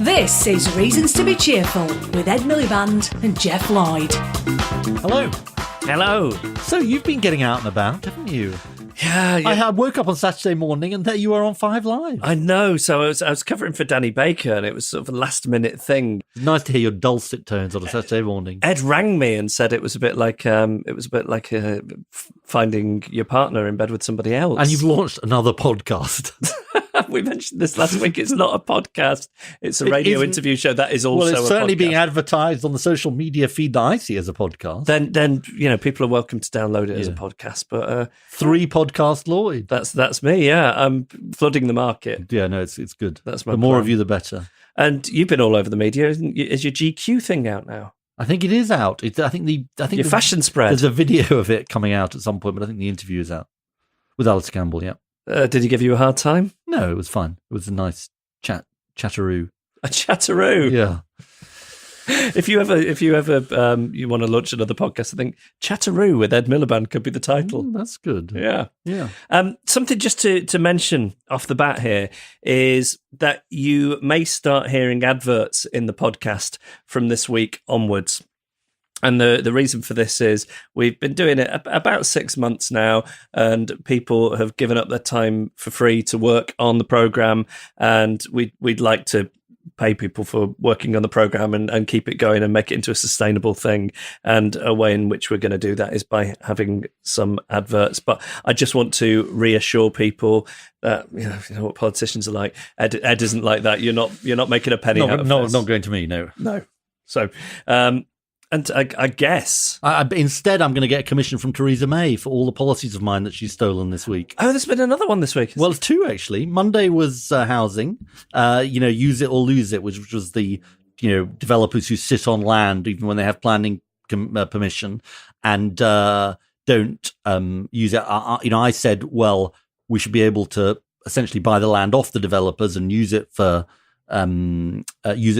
This is Reasons to be Cheerful with Ed Miliband and Jeff Lloyd. Hello. Hello. So you've been getting out and about, haven't you? Yeah. I woke up on Saturday morning and there you were on 5 Live. I know. So I was covering for Danny Baker, and it was sort of a last minute thing. It's nice to hear your dulcet tones on a Saturday morning. Ed rang me and said it was a bit like finding your partner in bed with somebody else. And you've launched another podcast. We mentioned this last week. It's not a podcast. It's a radio interview show. That is also well, it's certainly a podcast. being advertised on the social media feed that I see as a podcast. Then people are welcome to download it as a podcast. But 3 podcast Lloyd. That's me. Yeah, I'm flooding the market. Yeah, no, it's good. That's my the more plan. of you, the better. And you've been all over the media. Is your GQ thing out now? I think it is out. I think your fashion spread. There's a video of it coming out at some point, but I think the interview is out with Alice Campbell. Yeah. Did he give you a hard time? No, it was fun. It was a nice chatteroo. A chatteroo. Yeah. If you ever you want to launch another podcast, I think Chatteroo with Ed Miliband could be the title. That's good. Yeah. Yeah. Something just to mention off the bat here is that you may start hearing adverts in the podcast from this week onwards. And the reason for this is we've been doing it about 6 months now, and people have given up their time for free to work on the programme, and we'd like to pay people for working on the programme and keep it going and make it into a sustainable thing. And a way in which we're going to do that is by having some adverts. But I just want to reassure people that you know what politicians are like. Ed isn't like that. You're not making a penny out of this. Not going to me, no. So, and I guess... instead, I'm going to get a commission from Theresa May for all the policies of mine that she's stolen this week. Oh, there's been another one this week. Well, 2, actually. Monday was housing, use it or lose it, which was the, developers who sit on land even when they have planning permission and don't use it. I said, well, we should be able to essentially buy the land off the developers and use it for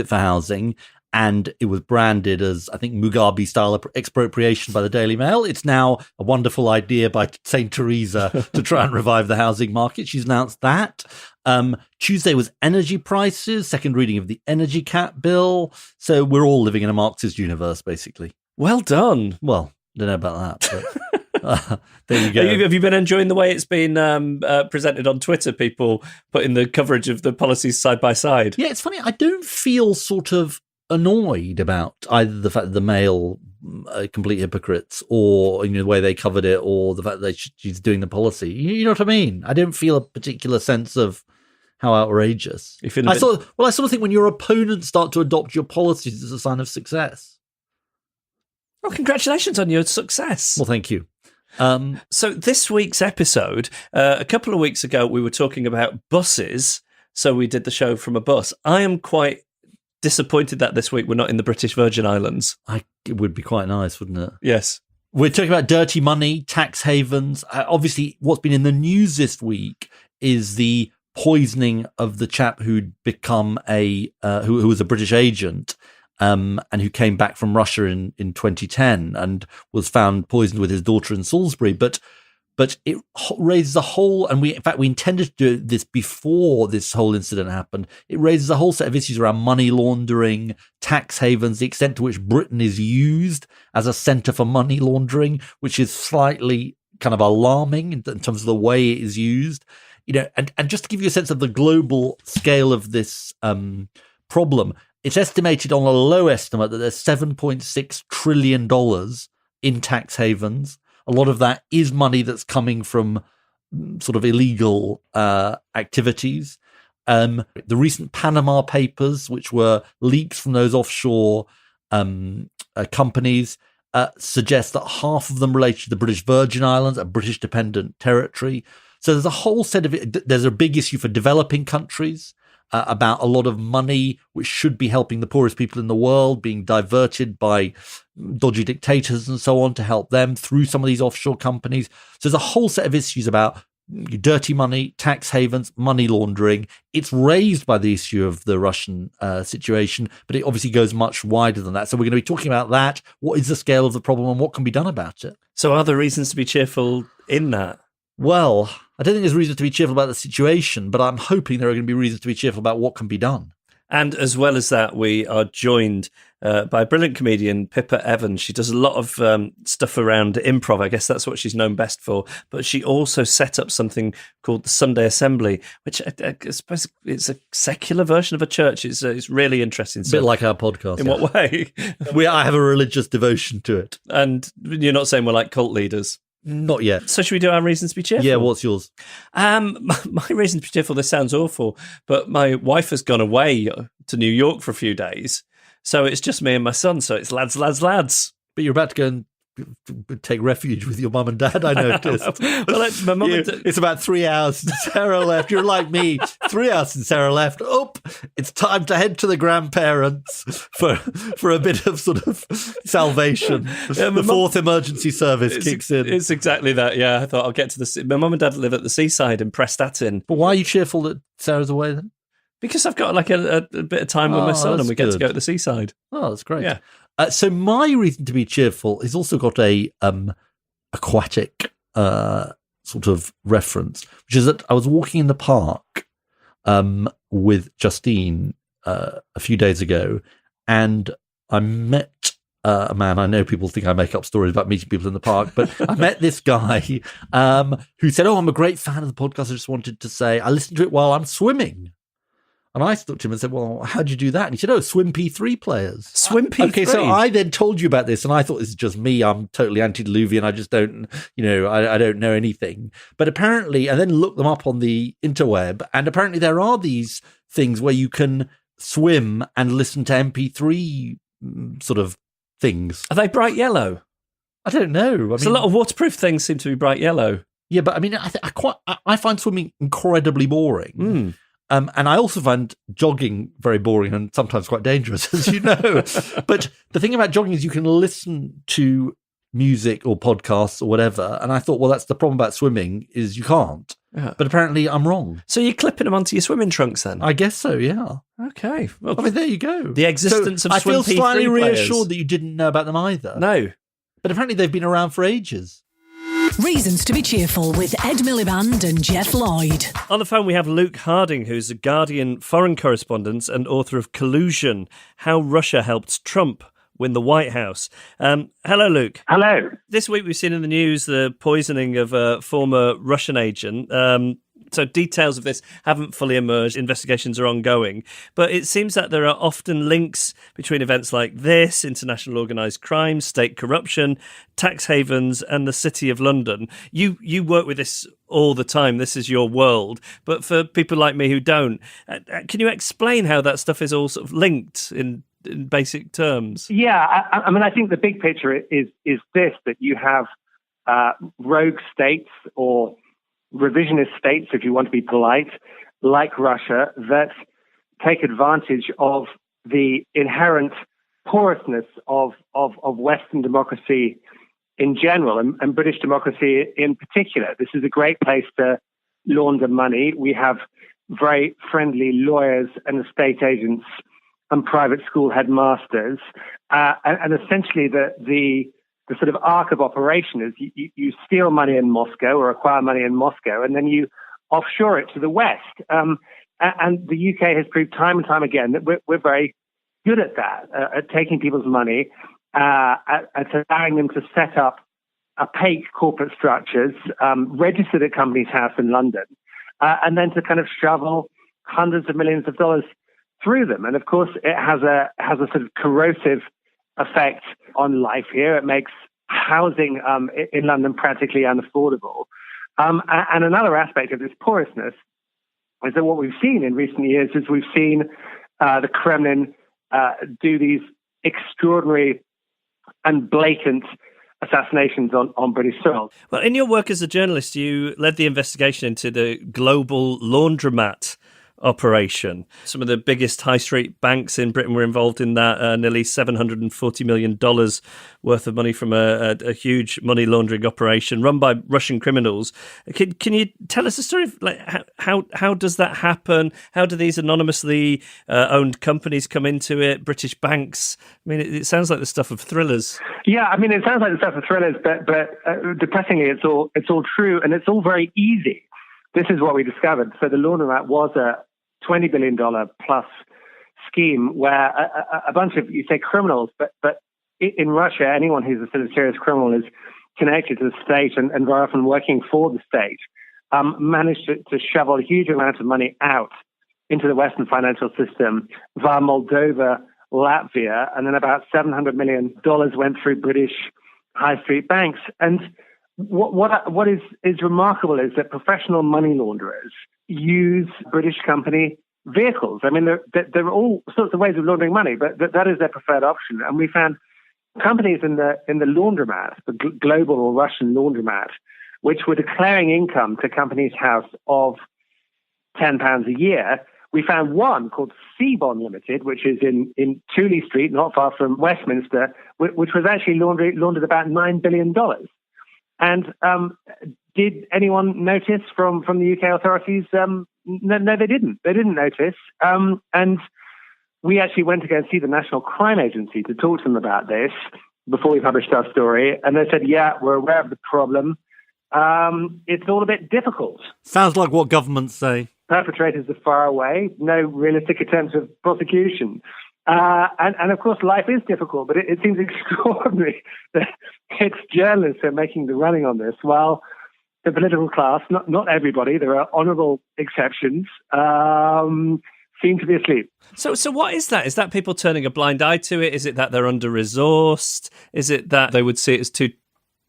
housing. And it was branded as, I think, Mugabe-style expropriation by the Daily Mail. It's now a wonderful idea by St. Teresa to try and revive the housing market. She's announced that. Tuesday was energy prices, second reading of the energy cap bill. So we're all living in a Marxist universe, basically. Well done. Well, don't know about that, but there you go. Have you been enjoying the way it's been presented on Twitter, people putting the coverage of the policies side by side? Yeah, it's funny. I don't feel sort of annoyed about either the fact that the Mail are complete hypocrites or the way they covered it or the fact that she's doing the policy. You know what I mean? I don't feel a particular sense of how outrageous. I sort of think when your opponents start to adopt your policies as a sign of success. Well, congratulations on your success. Well, thank you. So this week's episode, a couple of weeks ago, we were talking about buses. So we did the show from a bus. I am quite disappointed that this week we're not in the British Virgin Islands. It would be quite nice, wouldn't it? Yes. We're talking about dirty money, tax havens. Obviously, what's been in the news this week is the poisoning of the chap who'd become who was a British agent and who came back from Russia in 2010 and was found poisoned with his daughter in Salisbury. But it raises a whole, and we intended to do this before this whole incident happened. It raises a whole set of issues around money laundering, tax havens, the extent to which Britain is used as a centre for money laundering, which is slightly kind of alarming in terms of the way it is used. And just to give you a sense of the global scale of this problem, it's estimated on a low estimate that there's $7.6 trillion in tax havens. A lot of that is money that's coming from sort of illegal activities. The recent Panama Papers, which were leaks from those offshore companies, suggest that half of them relate to the British Virgin Islands, a British dependent territory. So there's a whole set of it. There's a big issue for developing countries about a lot of money which should be helping the poorest people in the world being diverted by dodgy dictators and so on to help them through some of these offshore companies. So there's a whole set of issues about dirty money, tax havens, money laundering. It's raised by the issue of the Russian situation, but it obviously goes much wider than that. So we're going to be talking about that. What is the scale of the problem and what can be done about it? So are there reasons to be cheerful in that? Well, I don't think there's reason to be cheerful about the situation, but I'm hoping there are going to be reasons to be cheerful about what can be done. And as well as that, we are joined by a brilliant comedian, Pippa Evans. She does a lot of stuff around improv. I guess that's what she's known best for. But she also set up something called the Sunday Assembly, which I suppose it's a secular version of a church. It's really interesting. A bit like our podcast. In what way? I have a religious devotion to it. And you're not saying we're like cult leaders? Not yet. So should we do our reasons to be cheerful? Yeah, what's yours? My reason to be cheerful, this sounds awful, but my wife has gone away to New York for a few days. So it's just me and my son. So it's lads. But you're about to go and take refuge with your mum and dad, I noticed. Well, my mum and it's about 3 hours since Sarah left. You're like me. 3 hours since Sarah left. It's time to head to the grandparents for a bit of sort of salvation. The fourth emergency service kicks in. It's exactly that, yeah. I thought I'll get to my mum and dad live at the seaside in Prestatyn. But why are you cheerful that Sarah's away then? Because I've got like a bit of time with my son and we get to go to the seaside. Oh, that's great. Yeah. So my reason to be cheerful has also got a aquatic sort of reference, which is that I was walking in the park with Justine a few days ago, and I met a man. I know people think I make up stories about meeting people in the park, but I met this guy who said, "Oh, I'm a great fan of the podcast. I just wanted to say I listened to it while I'm swimming." And I looked at him and said, "Well, how'd you do that?" And he said, "Oh, Swim P3 players." Swim P3? Okay, so I then told you about this, and I thought this is just me. I'm totally antediluvian. I just don't, I don't know anything. But apparently, I then looked them up on the interweb, and apparently there are these things where you can swim and listen to MP3 sort of things. Are they bright yellow? I don't know. A lot of waterproof things seem to be bright yellow. Yeah, but I mean, I find swimming incredibly boring. And I also find jogging very boring and sometimes quite dangerous, as you know. But the thing about jogging is you can listen to music or podcasts or whatever. And I thought, well, that's the problem about swimming is you can't. Yeah. But apparently I'm wrong. So you're clipping them onto your swimming trunks then? I guess so, yeah. Okay. Well, I mean, there you go. The existence of Swim P3 I feel slightly players. reassured that you didn't know about them either. No. But apparently they've been around for ages. Reasons to be cheerful with Ed Miliband and Jeff Lloyd. On the phone we have Luke Harding, who's a Guardian foreign correspondent and author of Collusion, How Russia Helped Trump Win the White House. Hello, Luke. Hello. This week we've seen in the news the poisoning of a former Russian agent. So details of this haven't fully emerged. Investigations are ongoing. But it seems that there are often links between events like this, international organised crime, state corruption, tax havens, and the City of London. You work with this all the time. This is your world. But for people like me who don't, can you explain how that stuff is all sort of linked in basic terms? Yeah, I mean, I think the big picture is this, that you have rogue states or revisionist states, if you want to be polite, like Russia, that take advantage of the inherent porousness of Western democracy in general and British democracy in particular. This is a great place to launder money. We have very friendly lawyers and estate agents and private school headmasters. And essentially the sort of arc of operation is you steal money in Moscow or acquire money in Moscow, and then you offshore it to the West. And the UK has proved time and time again that we're very good at that, at taking people's money, at allowing them to set up opaque corporate structures, registered at Companies House in London, and then to kind of shovel hundreds of millions of dollars through them. And of course, it has a sort of corrosive effect on life here. It makes housing in London practically unaffordable. And another aspect of this porousness is that what we've seen in recent years is we've seen the Kremlin do these extraordinary and blatant assassinations on British soil. Well, in your work as a journalist, you led the investigation into the global laundromat operation. Some of the biggest high street banks in Britain were involved in that, nearly $740 million worth of money from a huge money laundering operation run by Russian criminals. Can you tell us a story of like how does that happen? How do these anonymously owned companies come into it? British banks? I mean, it sounds like the stuff of thrillers. Yeah, I mean, it sounds like the stuff of thrillers, but depressingly, it's all true, and it's all very easy. This is what we discovered. So the laundromat was a $20 billion plus scheme where a bunch of, you say criminals, but in Russia, anyone who's a sort of serious criminal is connected to the state and very often working for the state, managed to shovel a huge amount of money out into the Western financial system via Moldova, Latvia, and then about $700 million went through British high street banks. And what is remarkable is that professional money launderers use British company vehicles. I mean, there are all sorts of ways of laundering money, but that is their preferred option. And we found companies in the laundromat, the global or Russian laundromat, which were declaring income to Companies House of £10 a year. We found one called Seabond Limited, which is in Tooley Street, not far from Westminster, which was actually laundered about $9 billion. And did anyone notice from the UK authorities? No, they didn't. They didn't notice. And we actually went to go and see the National Crime Agency to talk to them about this before we published our story. And they said, yeah, we're aware of the problem. It's all a bit difficult. Sounds like what governments say. Perpetrators are far away. No realistic attempts of prosecution. And of course, life is difficult, but it seems extraordinary that it's journalists who are making the running on this, while the political class, not everybody, there are honourable exceptions, seem to be asleep. So what is that? Is that people turning a blind eye to it? Is it that they're under-resourced? Is it that they would see it as too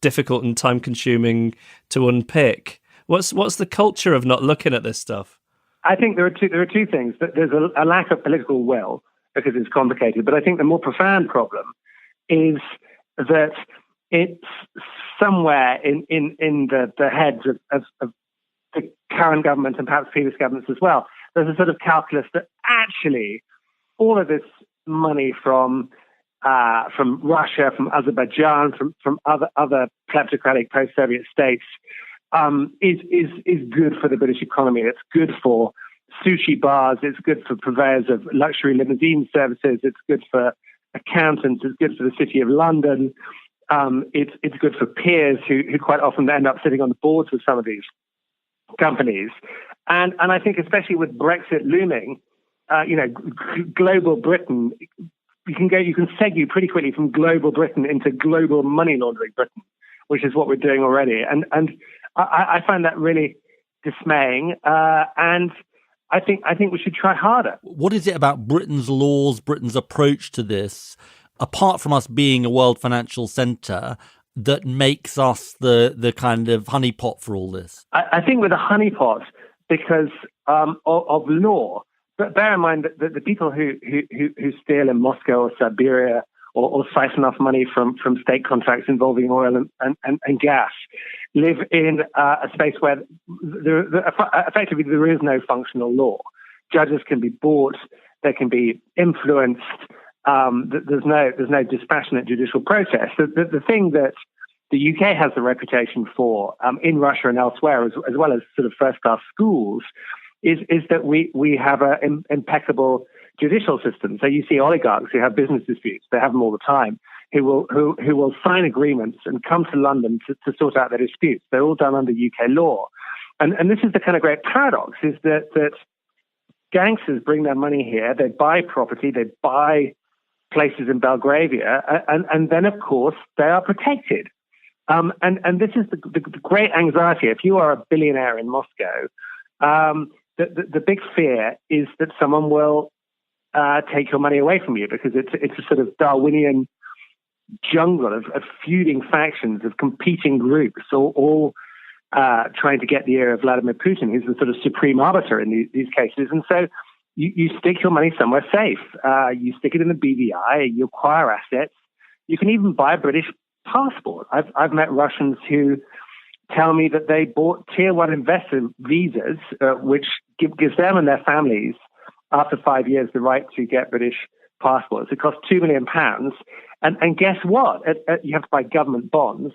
difficult and time-consuming to unpick? What's the culture of not looking at this stuff? I think there are two things. There's a lack of political will, because it's complicated. But I think the more profound problem is that it's somewhere in the heads of the current government and perhaps previous governments as well. There's a sort of calculus that actually all of this money from Russia, from Azerbaijan, from other kleptocratic post-Soviet states is good for the British economy. It's good for sushi bars, it's good for purveyors of luxury limousine services, it's good for accountants, it's good for the City of London, it's good for peers who quite often end up sitting on the boards of some of these companies. And I think especially with Brexit looming, global Britain, you can segue pretty quickly from global Britain into global money laundering Britain, which is what we're doing already. And I find that really dismaying. And I think we should try harder. What is it about Britain's laws, Britain's approach to this, apart from us being a world financial centre, that makes us the kind of honeypot for all this? I think we're the honeypot because of law. But bear in mind that the people who steal in Moscow or Siberia or siphon off money from state contracts involving oil and gas live in a space where effectively there is no functional law. Judges can be bought, they can be influenced. There's no dispassionate judicial process. The thing that the UK has a reputation for in Russia and elsewhere, as well as sort of first-class schools, is that we have an impeccable judicial system. So you see oligarchs who have business disputes, they have them all the time, who will sign agreements and come to London to sort out their disputes. They're all done under UK law. And this is the kind of great paradox, is that gangsters bring their money here, they buy property, they buy places in Belgravia, and then, of course, they are protected. And this is the great anxiety. If you are a billionaire in Moscow, the big fear is that someone will take your money away from you, because it's a sort of Darwinian jungle of feuding factions, of competing groups, all trying to get the ear of Vladimir Putin, who's the sort of supreme arbiter in these cases. And so you stick your money somewhere safe. You stick it in the BVI, you acquire assets. You can even buy a British passport. I've met Russians who tell me that they bought tier 1 investor visas, which gives them and their families, after 5 years, the right to get British passports. It costs £2 million. And guess what? You have to buy government bonds.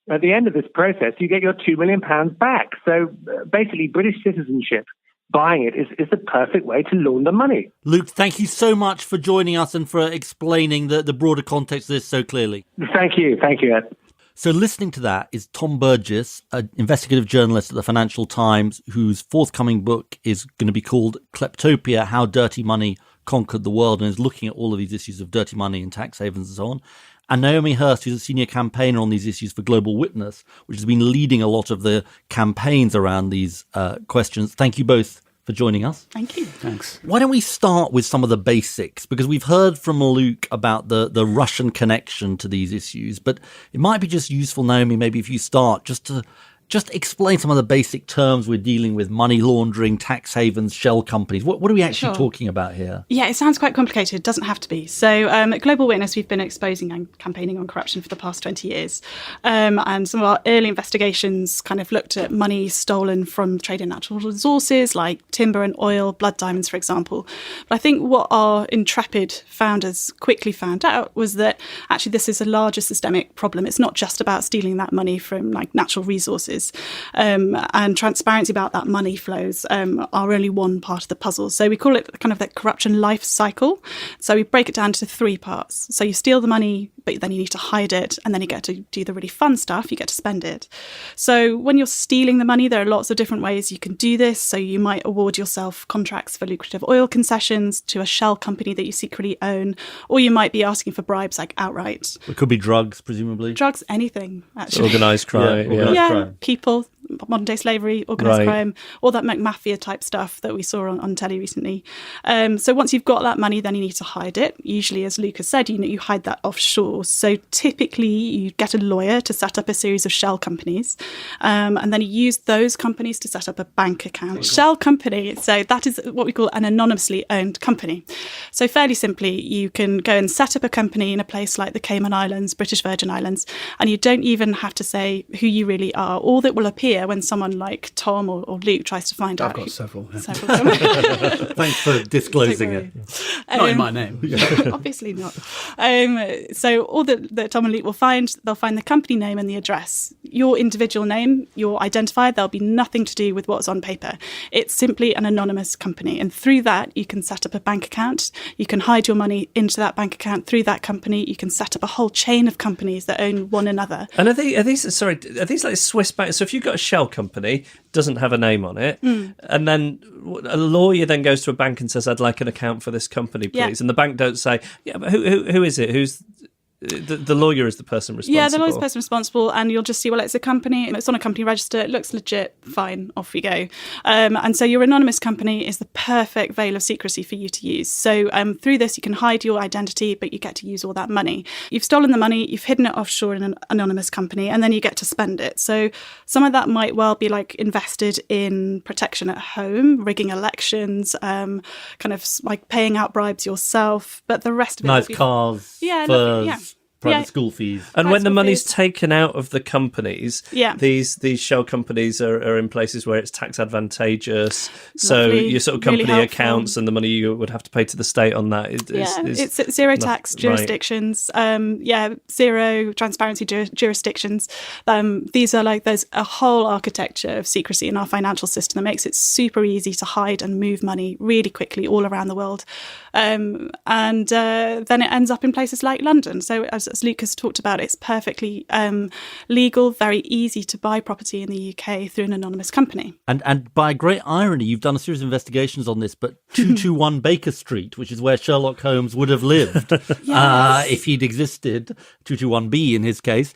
At the end of this process, you get your £2 million back. So basically, British citizenship, buying it is the perfect way to launder money. Luke, thank you so much for joining us and for explaining the broader context of this so clearly. Thank you, Ed. So listening to that is Tom Burgess, an investigative journalist at the Financial Times, whose forthcoming book is going to be called Kleptopia, How Dirty Money Conquered the World, and is looking at all of these issues of dirty money and tax havens and so on. And Naomi Hirst, who's a senior campaigner on these issues for Global Witness, which has been leading a lot of the campaigns around these questions. Thank you both for joining us. Thank you. Thanks. Why don't we start with some of the basics? Because we've heard from Luke about the Russian connection to these issues, but it might be just useful, Naomi, maybe if you start just to explain some of the basic terms we're dealing with: money laundering, tax havens, shell companies. What are we actually talking about here? Yeah, it sounds quite complicated. It doesn't have to be. So at Global Witness, we've been exposing and campaigning on corruption for the past 20 years. And some of our early investigations kind of looked at money stolen from trade in natural resources like timber and oil, blood diamonds, for example. But I think what our intrepid founders quickly found out was that actually this is a larger systemic problem. It's not just about stealing that money from like natural resources. And transparency about that money flows are only one part of the puzzle. So we call it kind of that corruption life cycle. So we break it down to 3 parts. So you steal the money, but then you need to hide it, and then you get to do the really fun stuff. You get to spend it. So when you're stealing the money, there are lots of different ways you can do this. So you might award yourself contracts for lucrative oil concessions to a shell company that you secretly own, or you might be asking for bribes like outright. It could be drugs, presumably. Drugs, anything, actually. Organised crime. Organised crime. People, modern day slavery, organised crime, all that mafia type stuff that we saw on telly recently. So once you've got that money, then you need to hide it. Usually, as Luke has said, you hide that offshore. So typically you get a lawyer to set up a series of shell companies, and then you use those companies to set up a bank account. Shell company, so that is what we call an anonymously owned company. So fairly simply, you can go and set up a company in a place like the Cayman Islands, British Virgin Islands, and you don't even have to say who you really are. All that will appear when someone like Tom or Luke tries to find out. I've got several. Yeah. Several of them. Thanks for disclosing it. Not in my name. Obviously not. So all that Tom and Luke will find, they'll find the company name and the address. Your individual name, your identifier, there'll be nothing to do with what's on paper. It's simply an anonymous company. And through that, you can set up a bank account. You can hide your money into that bank account through that company. You can set up a whole chain of companies that own one another. And are these like Swiss banks? So if you've got a shell company, doesn't have a name on it, and then a lawyer then goes to a bank and says, "I'd like an account for this company, please," and the bank don't say, "Yeah, but who is it? Who's the lawyer is the person responsible." Yeah, the lawyer's the person responsible, and you'll just see, well, it's a company, it's on a company register, it looks legit, fine, off we go. And so your anonymous company is the perfect veil of secrecy for you to use. So through this, you can hide your identity, but you get to use all that money. You've stolen the money, you've hidden it offshore in an anonymous company, and then you get to spend it. So some of that might well be like invested in protection at home, rigging elections, kind of like paying out bribes yourself, but the rest of it... Nice cars, furs, private school fees. And when the money's taken out of the companies, these shell companies are in places where it's tax advantageous. So your sort of company really accounts and the money you would have to pay to the state on that is it's zero tax jurisdictions. Zero transparency jurisdictions. These are like, there's a whole architecture of secrecy in our financial system that makes it super easy to hide and move money really quickly all around the world. And then it ends up in places like London. So as Luke has talked about, it's perfectly legal, very easy to buy property in the UK through an anonymous company. And by great irony, you've done a series of investigations on this, but 221 Baker Street, which is where Sherlock Holmes would have lived if he'd existed, 221B in his case,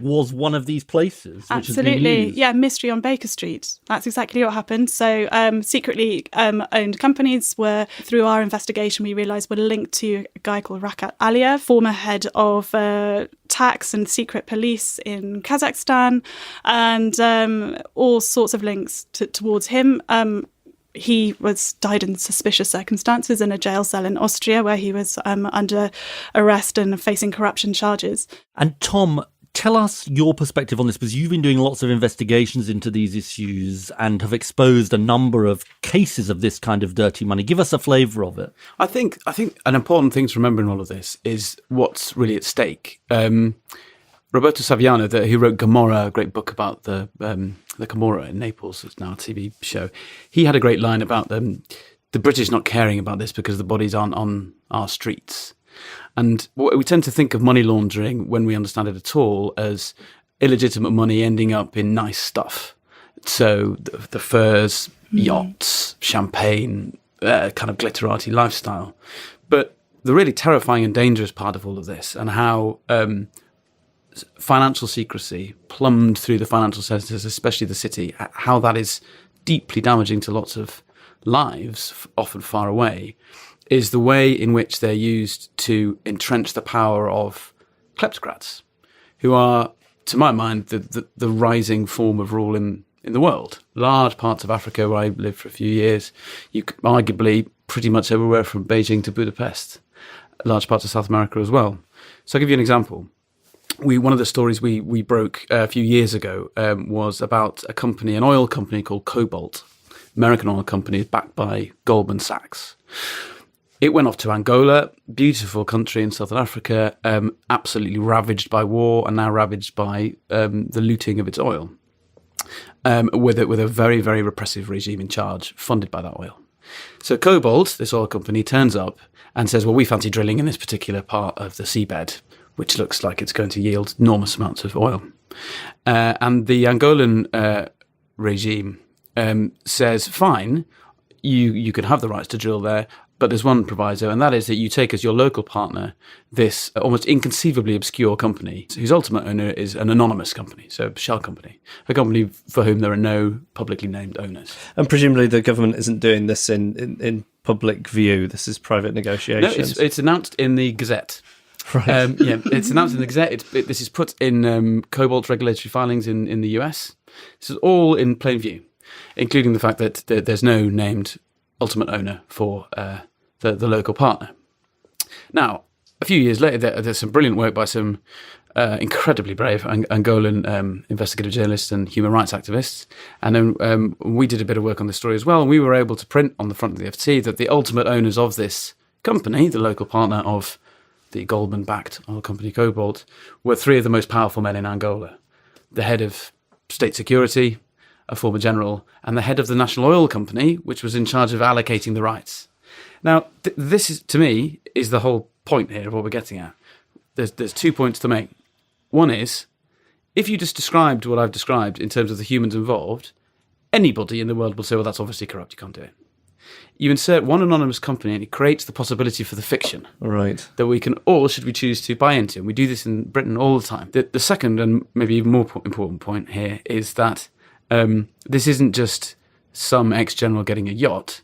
was one of these places. Absolutely. Yeah, mystery on Baker Street. That's exactly what happened. So secretly owned companies were, through our investigation, we realised were linked to a guy called Rakat Aliyev, former head of tax and secret police in Kazakhstan, and all sorts of links towards him. He died in suspicious circumstances in a jail cell in Austria, where he was under arrest and facing corruption charges. And Tom, Tell us your perspective on this, because you've been doing lots of investigations into these issues and have exposed a number of cases of this kind of dirty money. Give us a flavour of it. I think an important thing to remember in all of this is what's really at stake. Roberto Saviano, who wrote Gomorrah, a great book about the Gomorrah in Naples, it's now a TV show. He had a great line about the British not caring about this because the bodies aren't on our streets. And we tend to think of money laundering, when we understand it at all, as illegitimate money ending up in nice stuff. So the furs, yachts, champagne, kind of glitterati lifestyle. But the really terrifying and dangerous part of all of this, and how financial secrecy plumbed through the financial centres, especially the city, how that is deeply damaging to lots of lives, often far away, is the way in which they're used to entrench the power of kleptocrats, who are, to my mind, the rising form of rule in the world. Large parts of Africa, where I lived for a few years, arguably pretty much everywhere from Beijing to Budapest, large parts of South America as well. So I'll give you an example. One of the stories we broke a few years ago was about an oil company called Cobalt, American oil company backed by Goldman Sachs. It went off to Angola, beautiful country in Southern Africa, absolutely ravaged by war and now ravaged by the looting of its oil, with a very, very repressive regime in charge, funded by that oil. So Cobalt, this oil company, turns up and says, well, we fancy drilling in this particular part of the seabed, which looks like it's going to yield enormous amounts of oil. And the Angolan regime says, fine, you can have the rights to drill there, but there's one proviso, and that is that you take as your local partner this almost inconceivably obscure company whose ultimate owner is an anonymous company, so a shell company, a company for whom there are no publicly named owners. And presumably the government isn't doing this in public view. This is private negotiations. No, it's announced in the Gazette. Right. It's announced in the Gazette. This is put in Cobalt regulatory filings in the US. This is all in plain view, including the fact that there's no named ultimate owner for the local partner. Now, a few years later, there's some brilliant work by some incredibly brave Angolan investigative journalists and human rights activists. And then we did a bit of work on this story as well. And we were able to print on the front of the FT that the ultimate owners of this company, the local partner of the Goldman-backed oil company Cobalt, were three of the most powerful men in Angola. The head of state security, a former general, and the head of the national oil company, which was in charge of allocating the rights. Now, this is, to me, is the whole point here of what we're getting at. There's 2 points to make. One is, if you just described what I've described in terms of the humans involved, anybody in the world will say, well, that's obviously corrupt, you can't do it. You insert one anonymous company and it creates the possibility for the fiction Right. that we can all, should we choose to, buy into. And we do this in Britain all the time. The second and maybe even more important point here is that this isn't just some ex-general getting a yacht.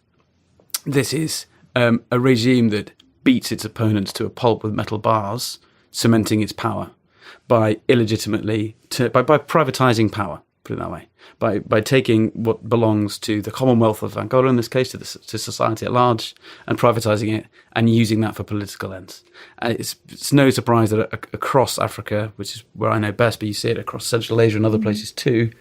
This is a regime that beats its opponents to a pulp with metal bars, cementing its power by privatising power, put it that way, by taking what belongs to the Commonwealth of Angola, in this case, to society at large, and privatising it and using that for political ends. It's no surprise that across Africa, which is where I know best, but you see it across Central Asia and other places too,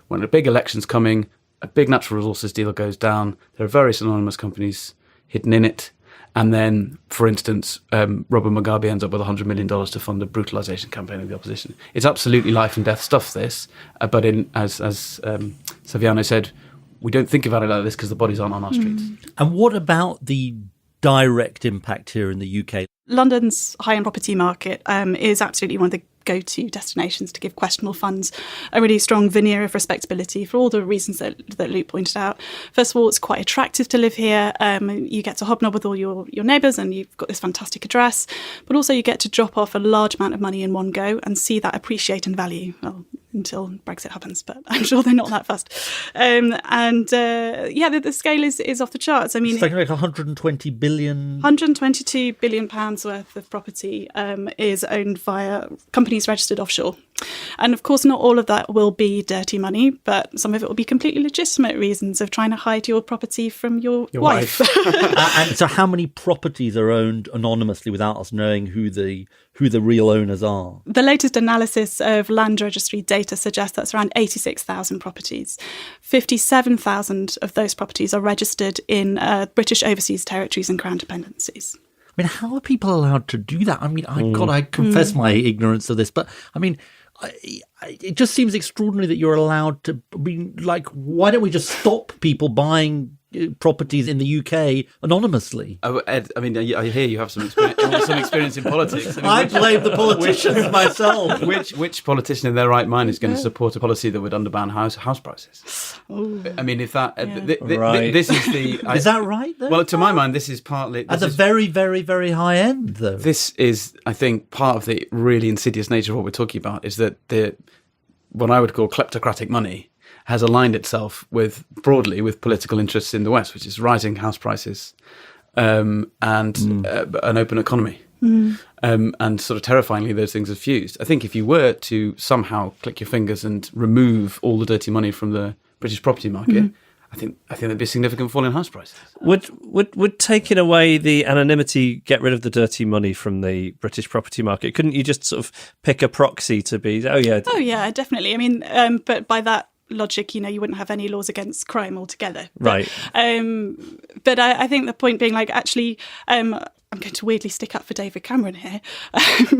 when a big election's coming, a big natural resources deal goes down, there are various anonymous companies hidden in it. And then, for instance, Robert Mugabe ends up with $100 million to fund a brutalisation campaign of the opposition. It's absolutely life and death stuff, this. But as Saviano said, we don't think about it like this because the bodies aren't on our streets. And what about the direct impact here in the UK? London's high-end property market is absolutely one of the go-to destinations to give questionable funds a really strong veneer of respectability for all the reasons that Luke pointed out. First of all, it's quite attractive to live here. You get to hobnob with all your neighbours and you've got this fantastic address, but also you get to drop off a large amount of money in one go and see that appreciate in value. Well, until Brexit happens, but I'm sure they're not that fast. The scale is off the charts. I mean, it's like 120 billion... 122 billion pounds worth of property is owned via companies registered offshore. And of course, not all of that will be dirty money, but some of it will be completely legitimate reasons of trying to hide your property from your wife. And so how many properties are owned anonymously without us knowing who the real owners are? The latest analysis of land registry data suggests that's around 86,000 properties. 57,000 of those properties are registered in British overseas territories and crown dependencies. I mean, how are people allowed to do that? I mean, I confess my ignorance of this, but I mean, it just seems extraordinary that you're allowed to be like, why don't we just stop people buying properties in the UK anonymously? Oh, Ed, I mean, I hear you have some experience in politics. I blame the politicians myself. Which politician in their right mind is going to support a policy that would underban house prices? Ooh. I mean, if that Right. this is the Is that right, though? well, to my mind, this is partly At the very, very, very high end, though. This is, I think, part of the really insidious nature of what we're talking about is that what I would call kleptocratic money has aligned itself broadly with political interests in the West, which is rising house prices and an open economy. And sort of terrifyingly, those things are fused. I think if you were to somehow click your fingers and remove all the dirty money from the British property market, I think there'd be a significant fall in house prices. Would taking away the anonymity get rid of the dirty money from the British property market? Couldn't you just sort of pick a proxy to be, oh yeah, definitely. I mean, but by that logic, you wouldn't have any laws against crime altogether. Right. But I think the point being, like, actually, I'm going to weirdly stick up for David Cameron here.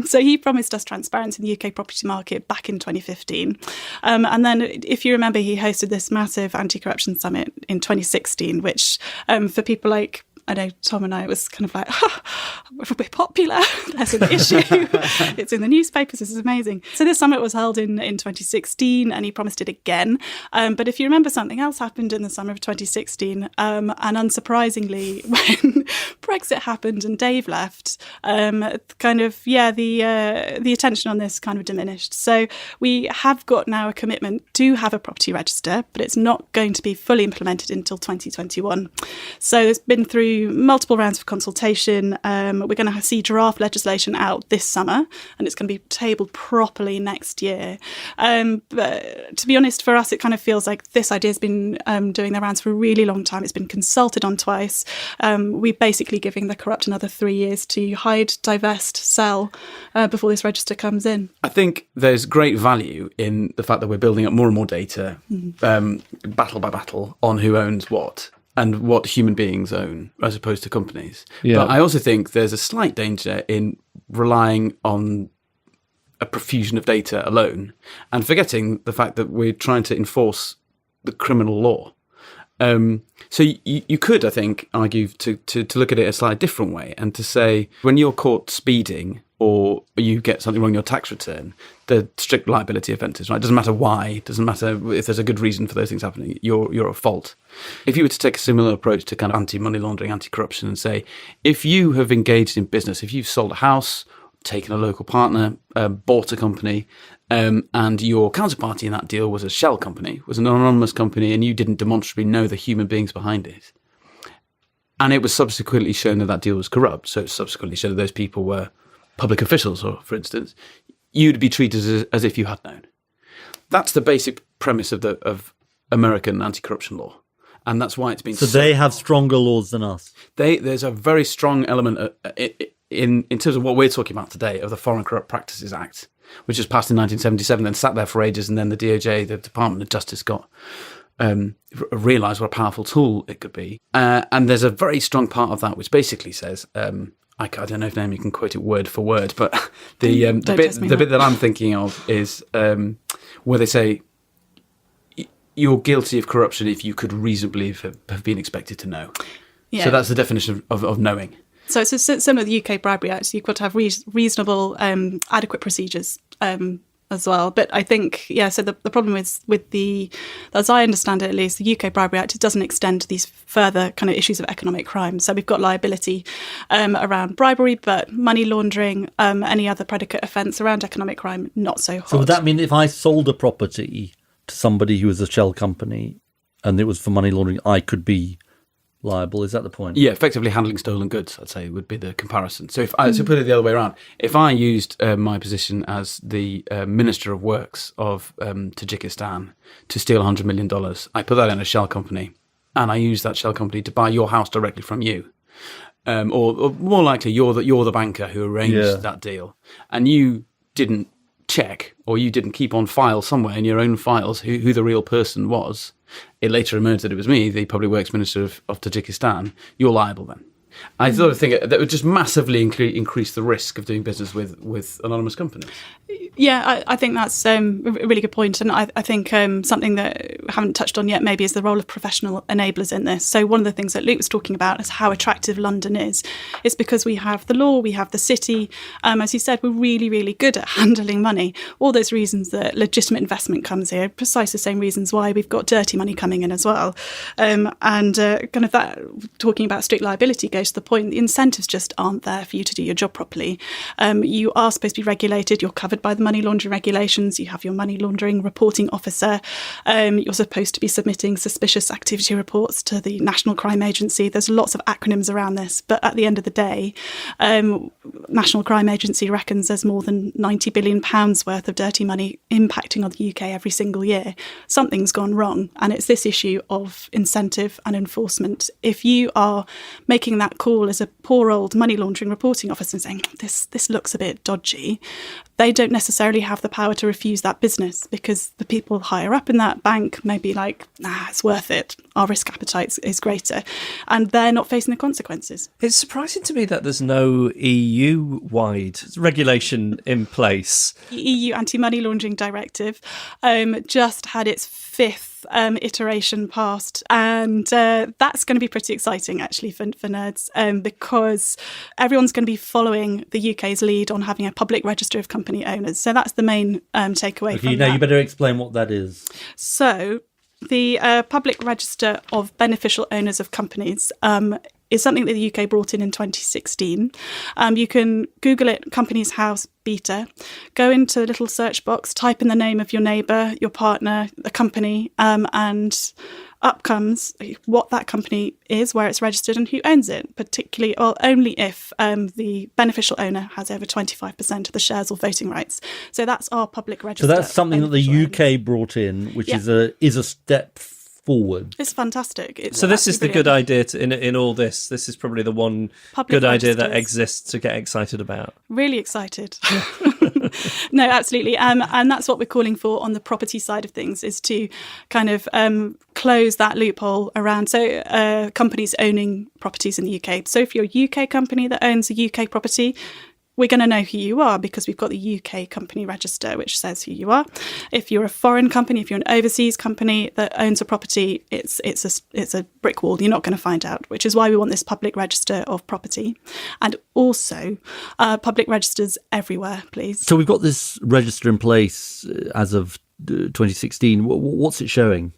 So he promised us transparency in the UK property market back in 2015. And then, if you remember, he hosted this massive anti-corruption summit in 2016, which for people like, I know Tom and I, was kind of like, we're popular, there's an issue, it's in the newspapers, this is amazing. So this summit was held in 2016 and he promised it again. But if you remember, something else happened in the summer of 2016. And unsurprisingly, when Brexit happened and Dave left, the attention on this kind of diminished. So we have got now a commitment to have a property register, but it's not going to be fully implemented until 2021. So it's been through multiple rounds of consultation. We're going to see draft legislation out this summer, and it's going to be tabled properly next year. But to be honest, for us, it kind of feels like this idea has been doing the rounds for a really long time. It's been consulted on twice. We're basically giving the corrupt another 3 years to hide, divest, sell before this register comes in. I think there's great value in the fact that we're building up more and more data, battle by battle, on who owns what and what human beings own as opposed to companies. Yeah. But I also think there's a slight danger in relying on a profusion of data alone and forgetting the fact that we're trying to enforce the criminal law. So you could, I think, argue to look at it a slightly different way and to say, when you're caught speeding or you get something wrong in your tax return, they're strict liability offences, right? It doesn't matter why, it doesn't matter if there's a good reason for those things happening, you're at fault. If you were to take a similar approach to kind of anti-money laundering, anti-corruption, and say, if you have engaged in business, if you've sold a house, taken a local partner, bought a company, and your counterparty in that deal was a shell company, was an anonymous company, and you didn't demonstrably know the human beings behind it, and it was subsequently shown that deal was corrupt, so it subsequently showed that those people were public officials, or for instance, you'd be treated as if you had known. That's the basic premise of American anti-corruption law, and that's why it's been. So they have stronger laws than us. There's a very strong element in terms of what we're talking about today of the Foreign Corrupt Practices Act, which was passed in 1977, then sat there for ages, and then the DOJ, the Department of Justice, got realised what a powerful tool it could be. And there's a very strong part of that which basically says. I don't know if Naomi can quote it word for word, but the bit that I'm thinking of is where they say you're guilty of corruption if you could reasonably have been expected to know. Yeah. So that's the definition of knowing. So it's similar to the UK Bribery Act. So you've got to have reasonable, adequate procedures as well. But I think, so the problem is with as I understand it at least, the UK Bribery Act, it doesn't extend to these further kind of issues of economic crime. So we've got liability around bribery, but money laundering, any other predicate offence around economic crime, not so hot. So would that mean if I sold a property to somebody who was a shell company and it was for money laundering, I could be liable. Is that the point? Yeah, effectively handling stolen goods, I'd say, would be the comparison. So if I put it the other way around, if I used my position as the Minister of Works of Tajikistan to steal $100 million, I put that in a shell company, and I use that shell company to buy your house directly from you. Or more likely, you're the banker who arranged that deal, and you didn't check, or you didn't keep on file somewhere in your own files who the real person was. It later emerged that it was me, the Public Works Minister of Tajikistan. You're liable then. I sort of think that would just massively increase the risk of doing business with anonymous companies. Yeah, I think that's a really good point. And I think something that we haven't touched on yet maybe is the role of professional enablers in this. So one of the things that Luke was talking about is how attractive London is. It's because we have the law, we have the city. As you said, we're really, really good at handling money. All those reasons that legitimate investment comes here, precisely the same reasons why we've got dirty money coming in as well. And kind of that, talking about strict liability goes to the point, the incentives just aren't there for you to do your job properly. You are supposed to be regulated, you're covered by the money laundering regulations, you have your money laundering reporting officer, you're supposed to be submitting suspicious activity reports to the National Crime Agency. There's lots of acronyms around this, but at the end of the day, National Crime Agency reckons there's more than £90 billion worth of dirty money impacting on the UK every single year. Something's gone wrong, and it's this issue of incentive and enforcement. If you are making that call as a poor old money laundering reporting officer and saying, this looks a bit dodgy, they don't necessarily have the power to refuse that business, because the people higher up in that bank may be like, it's worth it. Our risk appetite is greater. And they're not facing the consequences. It's surprising to me that there's no EU-wide regulation in place. The EU Anti-Money Laundering Directive just had its fifth iteration passed, and that's going to be pretty exciting actually for nerds, because everyone's going to be following the UK's lead on having a public register of company owners. So that's the main takeaway from that. You better explain what that is. So the public register of beneficial owners of companies is something that the UK brought in 2016. You can Google it, Companies House Beta, go into the little search box, type in the name of your neighbour, your partner, the company, and up comes what that company is, where it's registered and who owns it, particularly or only if the beneficial owner has over 25% of the shares or voting rights. So that's our public register. So that's something that the UK brought in, which is a step forward. It's fantastic. So this is the good idea in all this. This is probably the one good idea that exists to get excited about. Really excited. No, absolutely. And that's what we're calling for on the property side of things, is to kind of close that loophole around companies owning properties in the UK. So if you're a UK company that owns a UK property, we're going to know who you are because we've got the UK company register, which says who you are. If you're a foreign company, if you're an overseas company that owns a property, it's a brick wall. You're not going to find out, which is why we want this public register of property. And also public registers everywhere, please. So we've got this register in place as of 2016. What's it showing?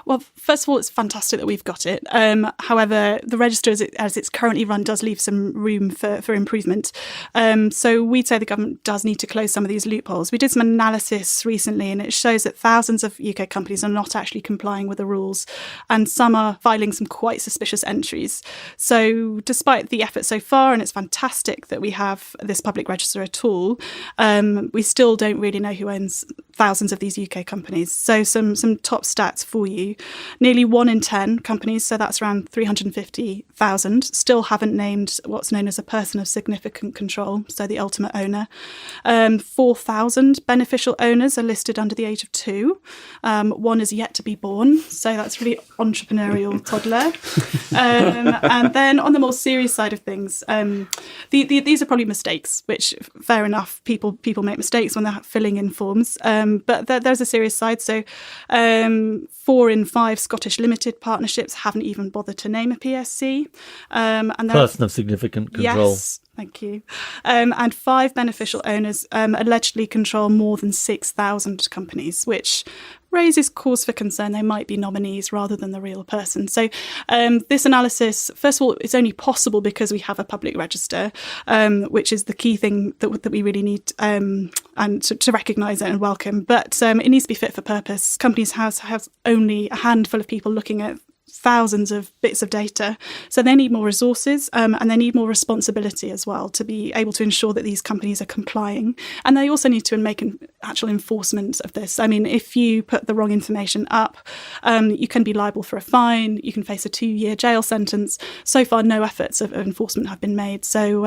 Well, first of all, it's fantastic that we've got it. However, the register as it's currently run does leave some room for improvement. So we'd say the government does need to close some of these loopholes. We did some analysis recently, and it shows that thousands of UK companies are not actually complying with the rules, and some are filing some quite suspicious entries. So despite the effort so far, and it's fantastic that we have this public register at all, we still don't really know who owns thousands of these UK companies. So some top stats for you. Nearly 1 in 10 companies, so that's around 350,000, still haven't named what's known as a person of significant control, so the ultimate owner. 4,000 beneficial owners are listed under the age of 2. One is yet to be born, so that's really entrepreneurial toddler. And then on the more serious side of things, these are probably mistakes, which fair enough, people make mistakes when they're filling in forms, but there's a serious side. So 4 in 5 Scottish limited partnerships haven't even bothered to name a PSC. And person of significant control. Yes, thank you. And 5 beneficial owners allegedly control more than 6,000 companies, which raises cause for concern. They might be nominees rather than the real person. So this analysis, first of all, it's only possible because we have a public register, which is the key thing that we really need and to recognise it and welcome. But it needs to be fit for purpose. Companies House has only a handful of people looking at thousands of bits of data. So they need more resources and they need more responsibility as well to be able to ensure that these companies are complying. And they also need to make an actual enforcement of this. I mean, if you put the wrong information up, you can be liable for a fine, you can face a 2-year jail sentence. So far, no efforts of enforcement have been made. So,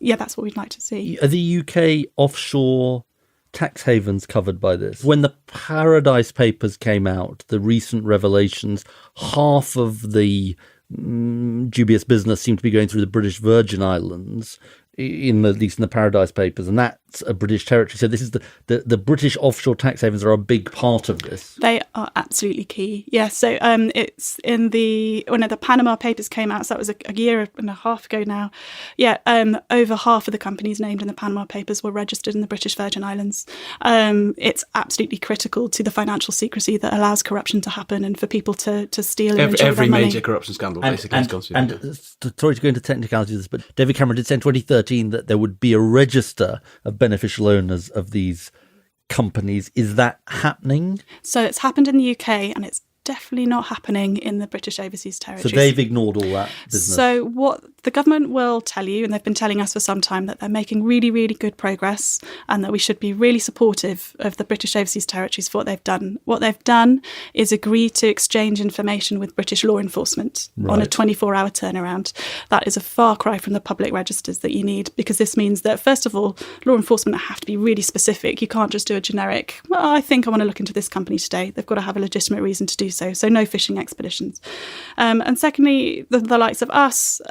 that's what we'd like to see. Are the UK offshore tax havens covered by this? When the Paradise Papers came out, the recent revelations, half of the dubious business seemed to be going through the British Virgin Islands, at least in the Paradise Papers, and that's a British territory. So this is the British offshore tax havens are a big part of this. They are absolutely key. Yes. So it's when the Panama Papers came out, so that was a year and a half ago now. Yeah, over half of the companies named in the Panama Papers were registered in the British Virgin Islands. It's absolutely critical to the financial secrecy that allows corruption to happen and for people to steal and enjoy every their money. major corruption scandal basically has gone through. And sorry to go into technicalities of this, but David Cameron did say in 2013 that there would be a register of beneficial owners of these companies. Is that happening? So it's happened in the UK and it's definitely not happening in the British overseas territories. So they've ignored all that business. So what the government will tell you, and they've been telling us for some time, that they're making really, really good progress and that we should be really supportive of the British overseas territories for what they've done. What they've done is agree to exchange information with British law enforcement on a 24-hour turnaround. That is a far cry from the public registers that you need, because this means that, first of all, law enforcement have to be really specific. You can't just do a generic, well, I think I want to look into this company today. They've got to have a legitimate reason to do so no fishing expeditions. And secondly, the likes of us,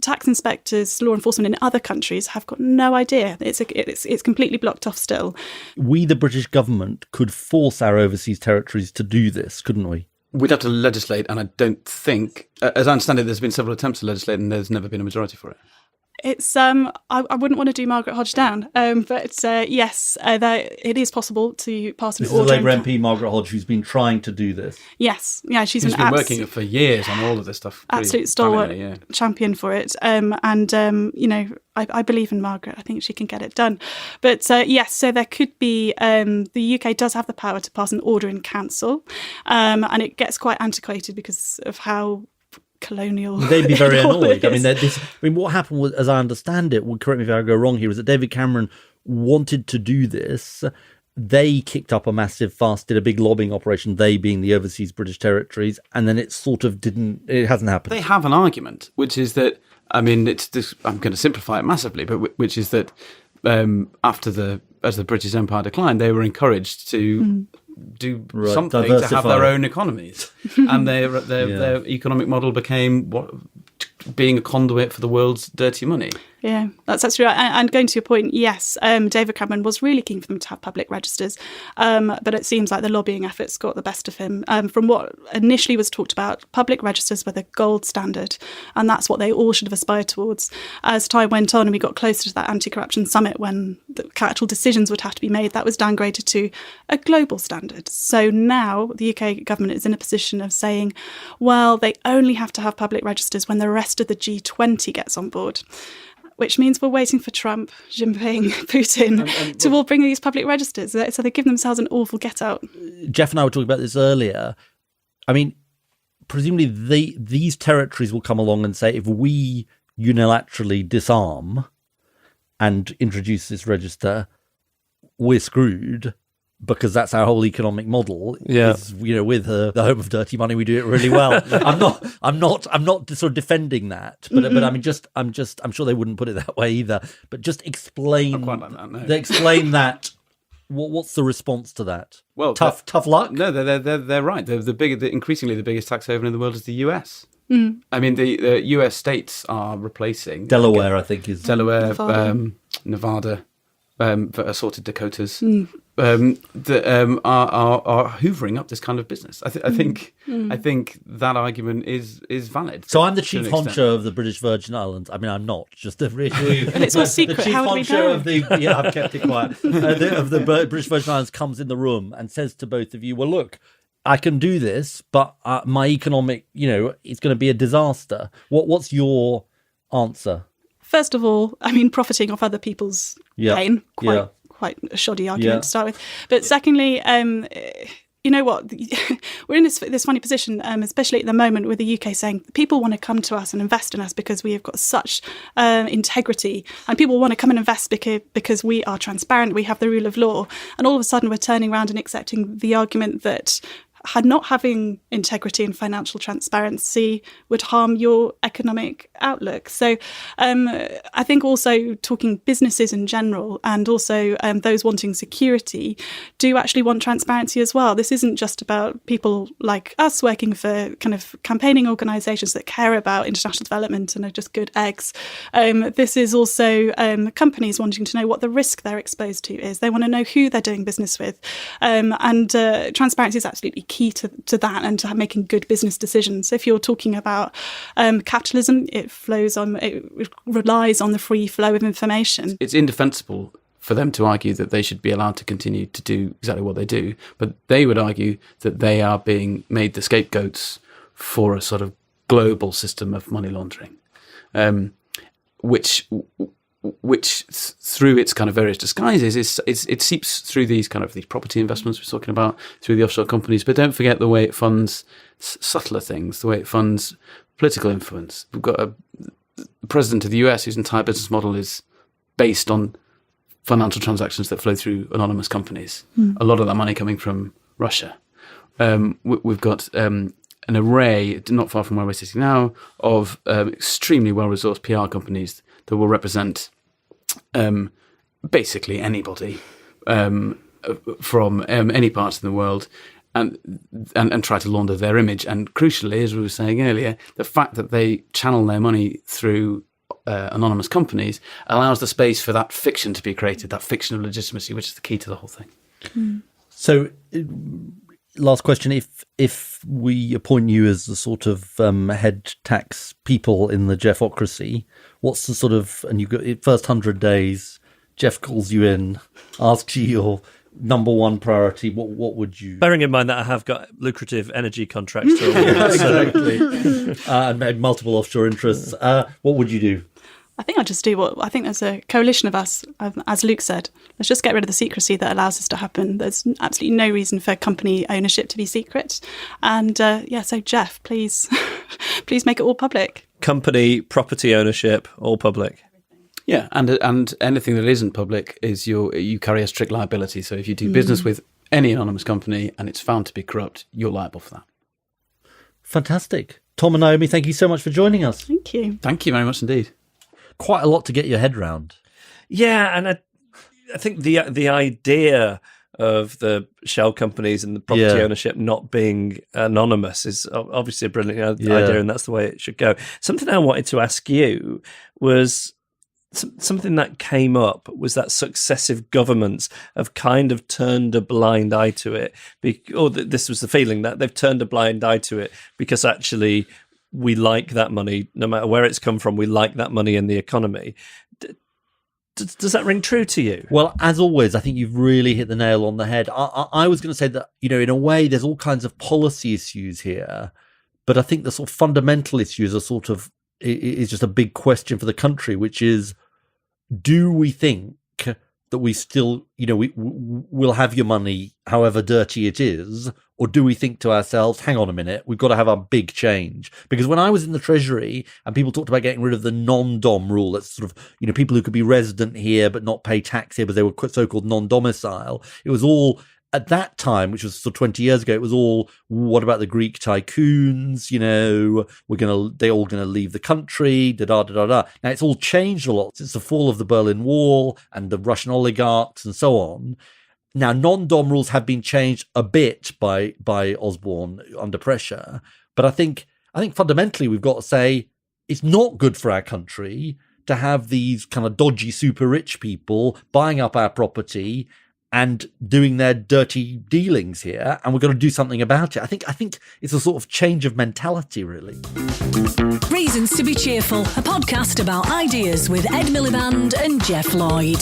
tax inspectors, law enforcement in other countries have got no idea. It's completely blocked off still. We, the British government, could force our overseas territories to do this, couldn't we? We'd have to legislate, and I don't think, as I understand it, there's been several attempts to legislate and there's never been a majority for it. It's I wouldn't want to do Margaret Hodge down, but yes, it is possible to pass an order. This is the Labour MP Margaret Hodge who's been trying to do this. Yes, yeah, she's been working for years on all of this stuff. Absolute stalwart champion for it, I believe in Margaret. I think she can get it done. But yes, so there could be. The UK does have the power to pass an order in council, and it gets quite antiquated because of how colonial. They'd be very annoyed. What happened was, as I understand it, correct me if I go wrong here, is that David Cameron wanted to do this. They kicked up a massive fuss, did a big lobbying operation, they being the overseas British territories, and then it sort of it hasn't happened. They have an argument, which is that, I'm going to simplify it massively, but which is that as the British Empire declined, they were encouraged to do something diversify. To have their own economies, and their economic model became being a conduit for the world's dirty money. Yeah, that's absolutely right. And going to your point, yes, David Cameron was really keen for them to have public registers, but it seems like the lobbying efforts got the best of him. From what initially was talked about, public registers were the gold standard, and that's what they all should have aspired towards. As time went on and we got closer to that anti-corruption summit when the actual decisions would have to be made, that was downgraded to a global standard. So now the UK government is in a position of saying, well, they only have to have public registers when the rest of the G20 gets on board. Which means we're waiting for Trump, Jinping, Putin to all bring these public registers. So they give themselves an awful get-out. Jeff and I were talking about this earlier. I mean, presumably these territories will come along and say, if we unilaterally disarm and introduce this register, we're screwed. Because that's our whole economic model. Yeah. Is, with the home of dirty money, we do it really well. I'm not sort of defending that, but I'm sure they wouldn't put it that way either. But just explain. Not quite like that, no. They explain that. What's the response to that? Well, tough luck. No, they're right. Increasingly the biggest tax haven in the world is the US. I mean, the US states are replacing Delaware. I think is Delaware, Nevada. For assorted Dakotas that are hoovering up this kind of business. I think that argument is valid. So I'm the chief honcho of the British Virgin Islands. I mean, I'm not just the and it's all secret. The chief How would honcho we know? I've kept it quiet. Of the British Virgin Islands comes in the room and says to both of you, "Well, look, I can do this, but my economic, it's going to be a disaster." What's your answer? First of all, I mean, profiting off other people's pain, quite a shoddy argument to start with. But secondly, you know what, we're in this funny position, especially at the moment with the UK saying people want to come to us and invest in us because we have got such integrity, and people want to come and invest because we are transparent, we have the rule of law. And all of a sudden we're turning around and accepting the argument that not having integrity and financial transparency would harm your economic outlook. So I think also talking businesses in general, and also those wanting security, do actually want transparency as well. This isn't just about people like us working for kind of campaigning organisations that care about international development and are just good eggs. This is also companies wanting to know what the risk they're exposed to is. They want to know who they're doing business with. And transparency is absolutely key to that and to making good business decisions. If you're talking about capitalism, it relies on the free flow of information. It's indefensible for them to argue that they should be allowed to continue to do exactly what they do, but they would argue that they are being made the scapegoats for a sort of global system of money laundering, which through its kind of various disguises, it seeps through these property investments we're talking about, through the offshore companies. But don't forget the way it funds subtler things, the way it funds political influence. We've got the president of the US whose entire business model is based on financial transactions that flow through anonymous companies. A lot of that money coming from Russia. We've got an array, not far from where we're sitting now, of extremely well-resourced PR companies that will represent basically anybody from any part in the world, and try to launder their image. And crucially, as we were saying earlier, the fact that they channel their money through anonymous companies allows the space for that fiction to be created, that fiction of legitimacy, which is the key to the whole thing. So, last question: if we appoint you as the sort of head tax people in the Jeffocracy, what's the sort of, and you've got first 100 days, Jeff calls you in, asks you your number one priority, what would you? Bearing in mind that I have got lucrative energy contracts to award, exactly, and multiple offshore interests, what would you do? I think I'll just do I think there's a coalition of us, as Luke said. Let's just get rid of the secrecy that allows this to happen. There's absolutely no reason for company ownership to be secret. And so Jeff, please make it all public. Company property ownership, all public. Yeah, and anything that isn't public is you carry a strict liability. So if you do business with any anonymous company and it's found to be corrupt, you're liable for that. Fantastic. Tom and Naomi, thank you so much for joining us. Thank you. Thank you very much indeed. Quite a lot to get your head round. Yeah, and I think the idea of the shell companies and the property ownership not being anonymous is obviously a brilliant idea, and that's the way it should go. Something I wanted to ask you was something that came up was that successive governments have kind of turned a blind eye to it, this was the feeling that they've turned a blind eye to it because actually we like that money, no matter where it's come from, we like that money in the economy. Does that ring true to you? Well, as always, I think you've really hit the nail on the head. I was going to say that, in a way, there's all kinds of policy issues here, but I think the sort of fundamental issues are is just a big question for the country, which is, do we think that we still, we'll have your money however dirty it is, or do we think to ourselves, hang on a minute, we've got to have a big change? Because when I was in the Treasury and people talked about getting rid of the non-dom rule, that's sort of, people who could be resident here but not pay tax here, but they were so-called non-domicile, it was all, at that time, which was sort of 20 years ago, it was all, what about the Greek tycoons? They're all going to leave the country, da-da-da-da-da. Now, it's all changed a lot since the fall of the Berlin Wall and the Russian oligarchs and so on. Now, non-dom rules have been changed a bit by Osborne under pressure. But I think fundamentally we've got to say it's not good for our country to have these kind of dodgy, super rich people buying up our property and doing their dirty dealings here, and we're going to do something about it. I think it's a sort of change of mentality, really. Reasons to be Cheerful, a podcast about ideas with Ed Miliband and Jeff Lloyd.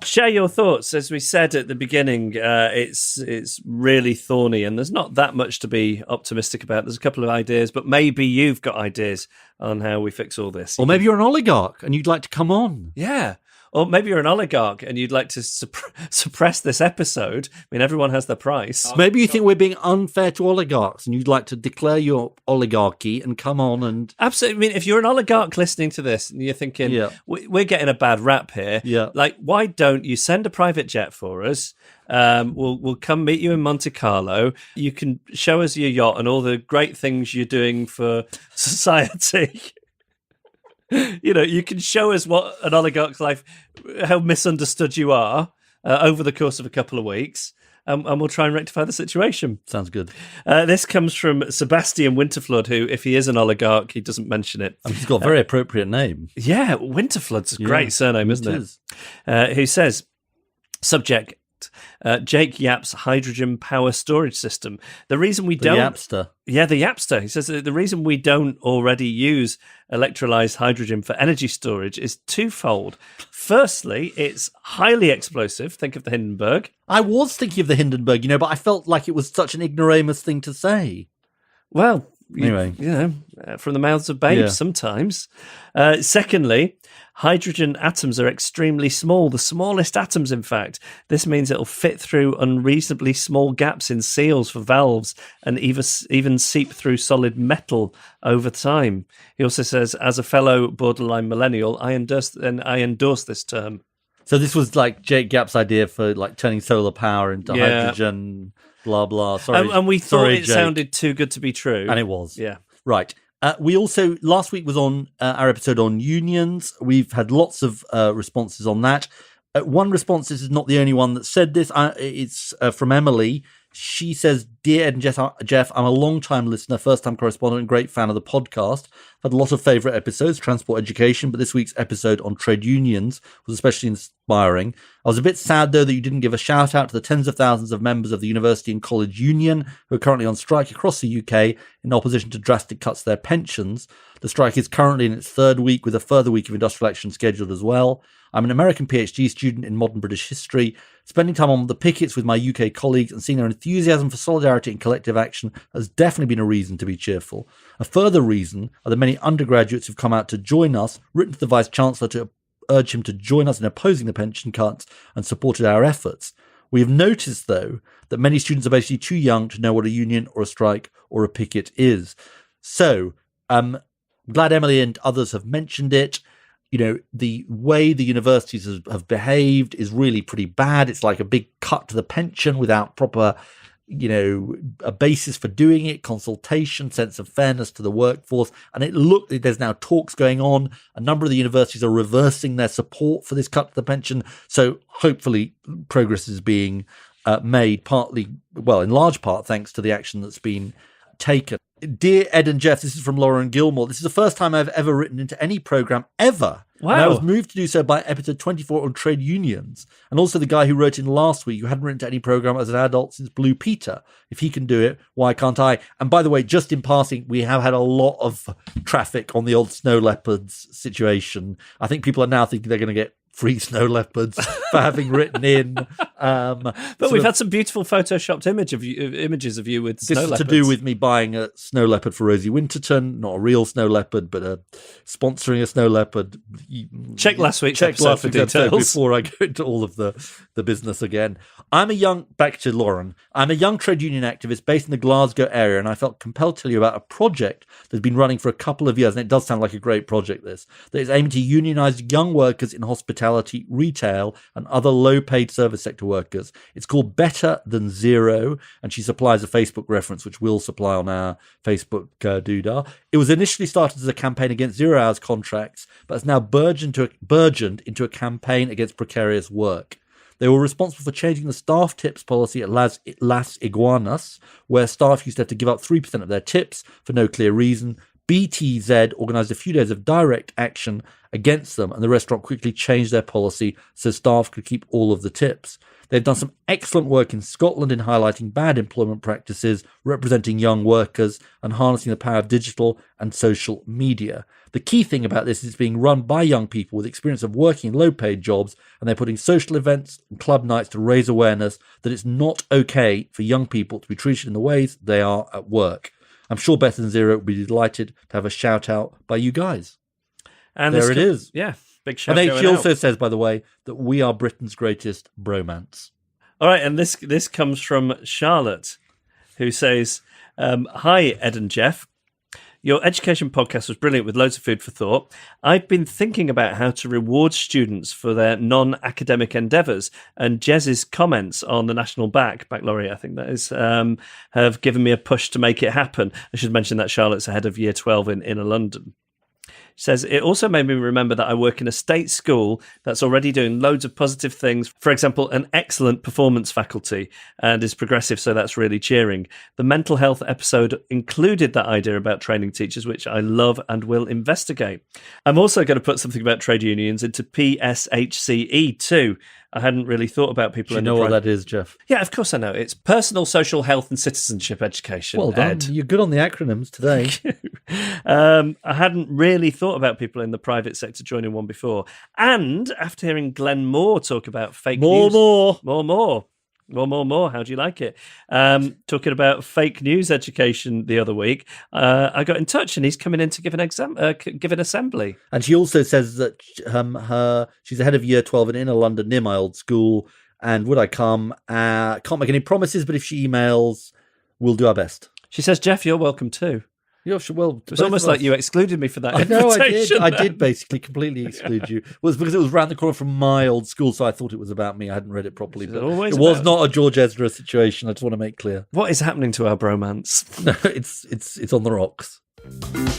Share your thoughts. As we said at the beginning, it's really thorny, and there's not that much to be optimistic about. There's a couple of ideas, but maybe you've got ideas on how we fix all this. Or maybe you're an oligarch and you'd like to come on. Yeah. Or maybe you're an oligarch and you'd like to suppress this episode. I mean, everyone has their price. Maybe you think we're being unfair to oligarchs and you'd like to declare your oligarchy and come on and... Absolutely. I mean, if you're an oligarch listening to this and you're thinking, we're getting a bad rap here, like, why don't you send a private jet for us? We'll come meet you in Monte Carlo. You can show us your yacht and all the great things you're doing for society. You can show us what an oligarch's life, how misunderstood you are over the course of a couple of weeks, and we'll try and rectify the situation. Sounds good. This comes from Sebastian Winterflood, who, if he is an oligarch, he doesn't mention it. He's got a very appropriate name. Yeah, Winterflood's a great surname, isn't it? Who says, subject, Jake Yap's hydrogen power storage system. The reason we don't... Yapster. Yeah, the Yapster. He says that the reason we don't already use electrolyzed hydrogen for energy storage is twofold. Firstly, it's highly explosive. Think of the Hindenburg. I was thinking of the Hindenburg, but I felt like it was such an ignoramus thing to say. Well... Anyway, from the mouths of babes sometimes. Secondly, hydrogen atoms are extremely small, the smallest atoms, in fact. This means it'll fit through unreasonably small gaps in seals for valves and even seep through solid metal over time. He also says, as a fellow borderline millennial, I endorse this term. So this was like Jake Yap's idea for like turning solar power into hydrogen... Blah, blah. Sorry. And we thought Jake. Sounded too good to be true. And it was. Yeah. Right. We also, last week was on our episode on unions. We've had lots of responses on that. One response, this is not the only one that said this. It's from Emily. She says, Dear Ed and Jeff, I'm a long-time listener, first-time correspondent, and great fan of the podcast. I've had a lot of favourite episodes, transport, education, but this week's episode on trade unions was especially inspiring. I was a bit sad, though, that you didn't give a shout-out to the tens of thousands of members of the University and College Union who are currently on strike across the UK in opposition to drastic cuts to their pensions. The strike is currently in its third week, with a further week of industrial action scheduled as well. I'm an American PhD student in modern British history. Spending time on the pickets with my UK colleagues and seeing their enthusiasm for solidarity and collective action has definitely been a reason to be cheerful. A further reason are the many undergraduates who've come out to join us, written to the Vice-Chancellor to urge him to join us in opposing the pension cuts, and supported our efforts. We have noticed, though, that many students are basically too young to know what a union or a strike or a picket is. So, I'm glad Emily and others have mentioned it. The way the universities have behaved is really pretty bad. It's like a big cut to the pension without proper, a basis for doing it, consultation, sense of fairness to the workforce. And there's now talks going on. A number of the universities are reversing their support for this cut to the pension. So hopefully progress is being made in large part, thanks to the action that's been taken. Dear Ed and Jeff, this is from Lauren Gilmore. This is the first time I've ever written into any program ever. Wow. And I was moved to do so by episode 24 on trade unions. And also the guy who wrote in last week, who hadn't written to any program as an adult since Blue Peter. If he can do it, why can't I? And by the way, just in passing, we have had a lot of traffic on the old snow leopards situation. I think people are now thinking they're going to get free snow leopards for having written in. But we've had some beautiful photoshopped images of you with snow leopards. This is to do with me buying a snow leopard for Rosie Winterton, not a real snow leopard, but sponsoring a snow leopard. Check last week's episode for details before I go into all of the business again. Back to Lauren. I'm a young trade union activist based in the Glasgow area, and I felt compelled to tell you about a project that's been running for a couple of years, and it does sound like a great project, that is aiming to unionize young workers in hospitality, retail, and other low-paid service sector workers. It's called Better Than Zero, and she supplies a Facebook reference, which we'll supply on our Facebook doodah. It was initially started as a campaign against zero-hours contracts, but has now burgeoned into a campaign against precarious work. They were responsible for changing the staff tips policy at Las Iguanas, where staff used to have to give up 3% of their tips for no clear reason. BTZ organised a few days of direct action against them, and the restaurant quickly changed their policy so staff could keep all of the tips. They've done some excellent work in Scotland in highlighting bad employment practices, representing young workers, and harnessing the power of digital and social media. The key thing about this is it's being run by young people with experience of working in low-paid jobs, and they're putting social events and club nights to raise awareness that it's not okay for young people to be treated in the ways they are at work. I'm sure Better Than Zero would be delighted to have a shout-out by you guys. And there it is. Yeah. Big shout And going she out. also says, by the way, that we are Britain's greatest bromance. All right, and this comes from Charlotte, who says, "Hi, Ed and Jeff. Your education podcast was brilliant with loads of food for thought. I've been thinking about how to reward students for their non-academic endeavours, and Jez's comments on the National Baccalaureate, I think that is, have given me a push to make it happen." I should mention that Charlotte's ahead of Year 12 in Inner London. She says, "It also made me remember that I work in a state school that's already doing loads of positive things. For example, an excellent performance faculty, and is progressive, so that's really cheering. The mental health episode included that idea about training teachers, which I love and will investigate. I'm also going to put something about trade unions into PSHCE too. I hadn't really thought about people Do you in know the what that is, Jeff? Yeah, of course I know. It's personal, social health and citizenship education. Well done. Ed. You're good on the acronyms today. I hadn't really thought about people in the private sector joining one before. And after hearing Glenn Moore talk about fake news... More. How do you like it? Talking about fake news education the other week, I got in touch and he's coming in to give an assembly. And she also says that she's ahead of Year 12 in Inner London near my old school. And would I come? Can't make any promises, but if she emails, we'll do our best. She says, Jeff, you're welcome too. Well, it was almost like you excluded me for that. I know, invitation. I did basically completely exclude you. Well, it's because it was around the corner from my old school, so I thought it was about me. I hadn't read it properly. But it was not a George Ezra situation. I just want to make clear. What is happening to our bromance? No, it's on the rocks.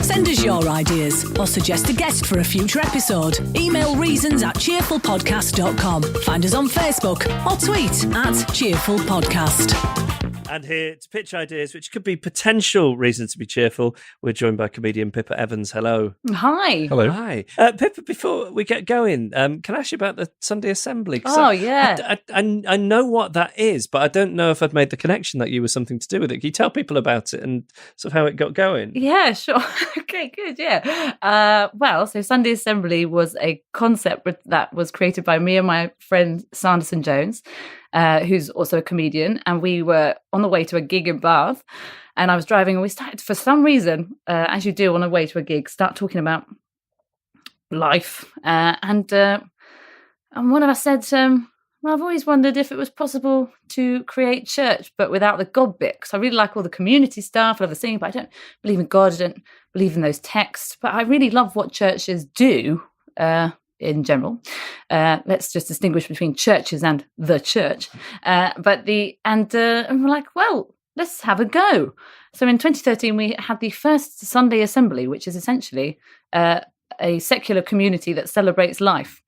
Send us your ideas or suggest a guest for a future episode. Email reasons@cheerfulpodcast.com. Find us on Facebook or tweet @cheerfulpodcast. And here to pitch ideas, which could be potential reasons to be cheerful, we're joined by comedian Pippa Evans. Hello. Hi. Hello. Hi. Pippa, before we get going, can I ask you about the Sunday Assembly? Oh, yeah. I know what that is, but I don't know if I've made the connection that you were something to do with it. Can you tell people about it and sort of how it got going? Yeah, sure. Okay, good. Yeah. So Sunday Assembly was a concept that was created by me and my friend Sanderson Jones, who's also a comedian, and we were on the way to a gig in Bath, and I was driving, and we started, for some reason, as you do on the way to a gig, start talking about life, and one of us said, well, I've always wondered if it was possible to create church, but without the God bit, because I really like all the community stuff, I love the singing, but I don't believe in God, I don't believe in those texts, but I really love what churches do, in general. Let's just distinguish between churches and the church. And we're like, well, let's have a go. So in 2013, we had the first Sunday Assembly, which is essentially a secular community that celebrates life.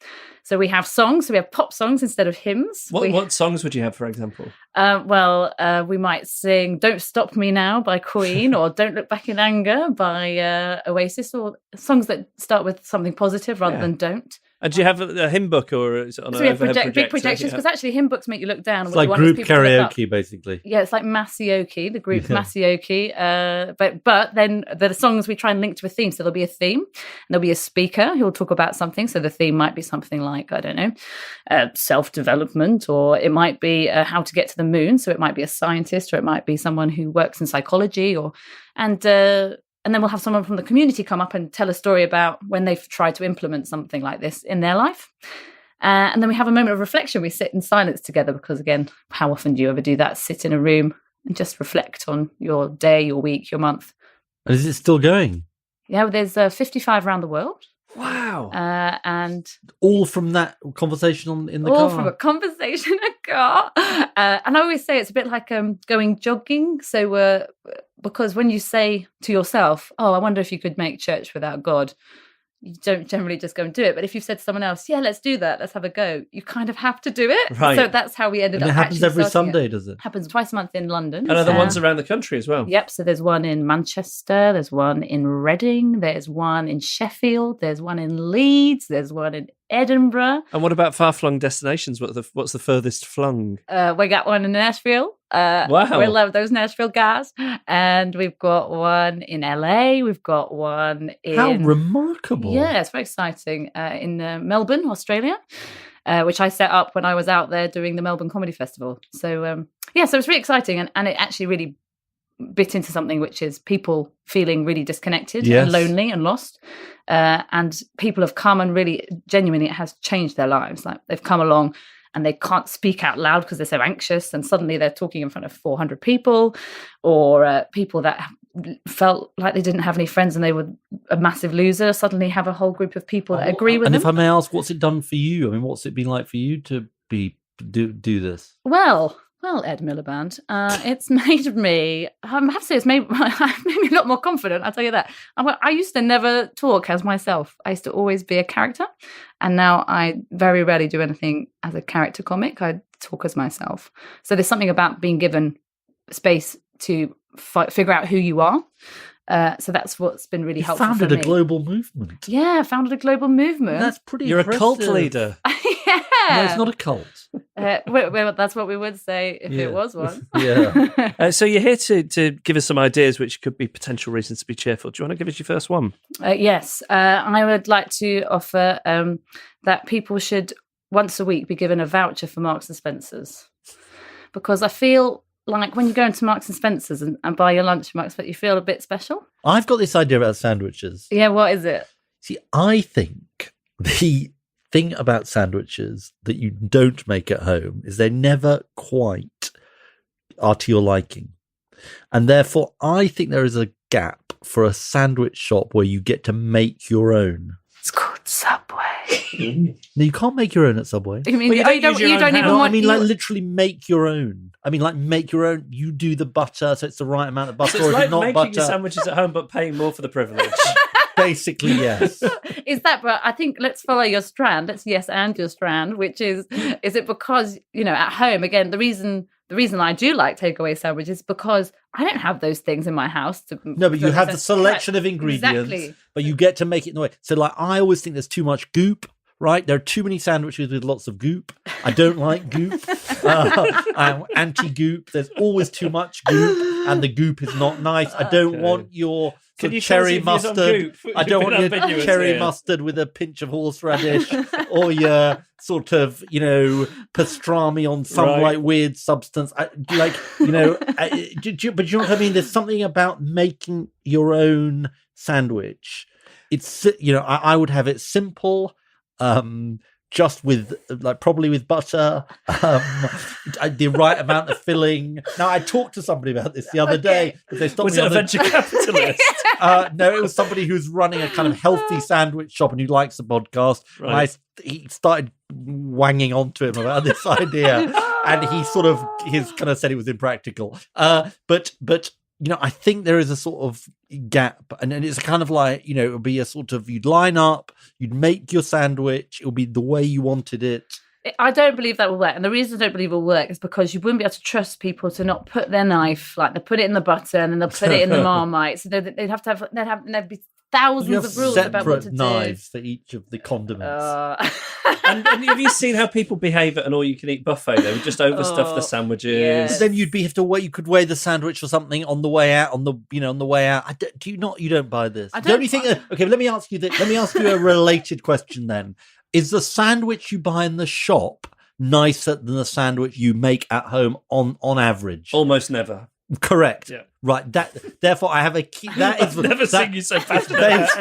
So we have songs, so we have pop songs instead of hymns. What songs would you have, for example? We might sing Don't Stop Me Now by Queen, or Don't Look Back in Anger by Oasis, or songs that start with something positive rather than don't. And do you have a hymn book, or is it on we have overhead big projections, because actually hymn books make you look down. It's like group karaoke, basically. Yeah, it's like Masioki, the group Masioki. But then the songs we try and link to a theme. So there'll be a theme, and there'll be a speaker who'll talk about something. So the theme might be something like, I don't know, self-development, or it might be how to get to the moon. So it might be a scientist, or it might be someone who works in psychology, and then we'll have someone from the community come up and tell a story about when they've tried to implement something like this in their life. And then we have a moment of reflection. We sit in silence together, because, again, how often do you ever do that? Sit in a room and just reflect on your day, your week, your month. And is it still going? Yeah, well, there's 55 around the world. Wow. And all from that conversation in the car? All from a conversation in a car. And I always say it's a bit like going jogging. So because when you say to yourself, oh, I wonder if you could make church without God, you don't generally just go and do it. But if you've said to someone else, yeah, let's do that, let's have a go, you kind of have to do it. Right. So that's how we ended up. It happens every Sunday, does it? Happens twice a month in London. And other ones around the country as well. Yep. So there's one in Manchester, there's one in Reading, there's one in Sheffield, there's one in Leeds, there's one in Edinburgh. And what about far-flung destinations? What's the furthest flung? We got one in Nashville. Wow. We love those Nashville guys. And we've got one in LA. We've got one in... How remarkable. Yeah, it's very exciting. In Melbourne, Australia, which I set up when I was out there doing the Melbourne Comedy Festival. So, so it's really exciting. And it actually really bit into something which is people feeling really disconnected Yes. and lonely and lost. And people have come and really, genuinely, it has changed their lives. Like they've come along and they can't speak out loud because they're so anxious, and suddenly they're talking in front of 400 people, or people that felt like they didn't have any friends and they were a massive loser suddenly have a whole group of people that agree with and them. if I may ask, what's it done for you? I mean, what's it been like for you to do this? Well, Ed Miliband, it's made me, I have to say, it's made me a lot more confident, I'll tell you that. I used to never talk as myself. I used to always be a character. And now I very rarely do anything as a character comic. I talk as myself. So there's something about being given space to figure out who you are. So that's what's been really helpful for me. Founded a global movement. Yeah, founded a global movement. That's pretty You're impressive. a cult leader. Yeah. No, it's not a cult. Well, that's what we would say if it was one. Yeah. So you're here to give us some ideas which could be potential reasons to be cheerful. Do you want to give us your first one? Yes. I would like to offer that people should once a week be given a voucher for Marks and Spencer's. Because I feel like when you go into Marks and Spencer's and buy your lunch at Marks, you feel a bit special. I've got this idea about sandwiches. Yeah, what is it? See, I think the thing about sandwiches that you don't make at home is they never quite are to your liking. And therefore, I think there is a gap for a sandwich shop where you get to make your own. It's called Subway. No, you can't make your own at Subway. You mean Well, you don't use your own even hand. No, want? I mean, like literally make your own. I mean, like make your own. You do the butter, so it's the right amount of butter, So or it's is like it not making butter? your sandwiches at home but paying more for the privilege. Basically, yes. Is that? But I think let's follow your strand. Let's and your strand, which is it because at home again the reason I do like takeaway sandwiches is because I don't have those things in my house. No, but you have the selection of ingredients, Exactly. but you get to make it in the way. So, like, I always think there's too much goop. Right, there are too many sandwiches with lots of goop. I don't like goop. I'm anti-goop. There's always too much goop, and the goop is not nice. I don't want your Can you cherry tell us your views on mustard. goop? I don't You've want been your ambiguous cherry here. mustard with a pinch of horseradish, or your sort of pastrami on some Right. like weird substance. But do you know what I mean? There's something about making your own sandwich. It's I would have it simple. Just with probably with butter, the right amount of filling. Now, I talked to somebody about this the other day because they stopped Was me it a on the- venture capitalist? No, it was somebody who's running a kind of healthy sandwich shop and who likes the podcast. Right. And he started wanging onto him about this idea, and he kind of said it was impractical. But I think there is a sort of gap, and it's kind of like, it would be a sort of, you'd line up, you'd make your sandwich, it would be the way you wanted it. I don't believe that will work. And the reason I don't believe it will work is because you wouldn't be able to trust people to not put their knife, like they put it in the butter and then they'll put it in the Marmite. So there'd be thousands You have of rules about what to separate knives for each of the condiments. And have you seen how people behave at an all-you-can-eat buffet? They would just overstuff the sandwiches. yes. Then you could weigh the sandwich or something on the way out. On the way out. You don't buy this. I Don't you don't think? Okay, let me ask you this. Let me ask you a related question then. Is the sandwich you buy in the shop nicer than the sandwich you make at home on average? Almost never. Correct. Yeah. Right. Therefore, I have a key. That is I've never seen you so passionate about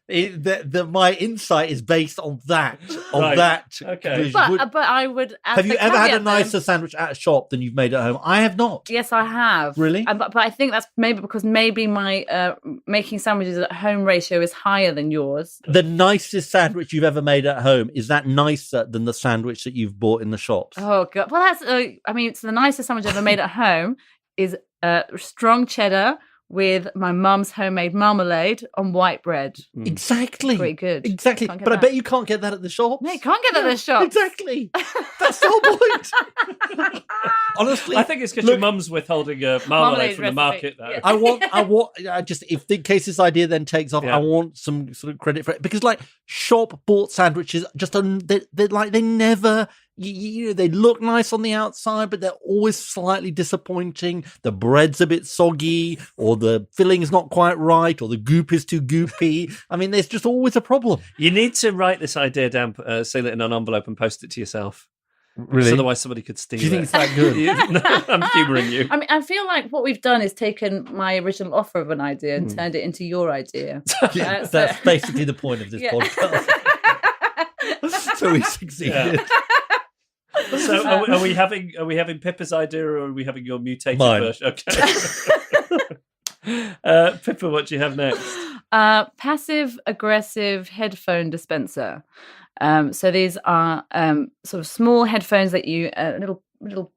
anything. My insight is based on that. Right. That. Okay. But I would. Have you ever had a nicer sandwich at a shop than you've made at home? I have not. Yes, I have. Really? But I think that's maybe because my making sandwiches at home ratio is higher than yours. The nicest sandwich you've ever made at home, is that nicer than the sandwich that you've bought in the shops? Oh god! Well, that's. It's the nicest sandwich I've ever made at home is strong cheddar with my mum's homemade marmalade on white bread. Exactly. Pretty good. Exactly. Can't get But I that. bet you can't get that at the shops. No, you can't get that at the shop. Exactly. That's the whole point. Honestly, I think it's because your mum's withholding a marmalade from the recipe. market, though. Yeah. I just, if in case this idea then takes off, Yeah. I want some sort of credit for it, because like shop bought sandwiches just they never, they look nice on the outside, but they're always slightly disappointing. The bread's a bit soggy, or the filling's not quite right, or the goop is too goopy. I mean, there's just always a problem. You need to write this idea down, seal it in an envelope and post it to yourself. Really? Otherwise, somebody could steal it. Do you think it's that good? No, I'm humouring you. I mean, I feel like what we've done is taken my original offer of an idea and turned it into your idea. Yeah, that's basically the point of this podcast. So we succeeded. Yeah. So are we having Pippa's idea, or are we having your mutated Mine. version? Okay. Pippa, what do you have next? Passive aggressive headphone dispenser. So these are sort of small headphones that you little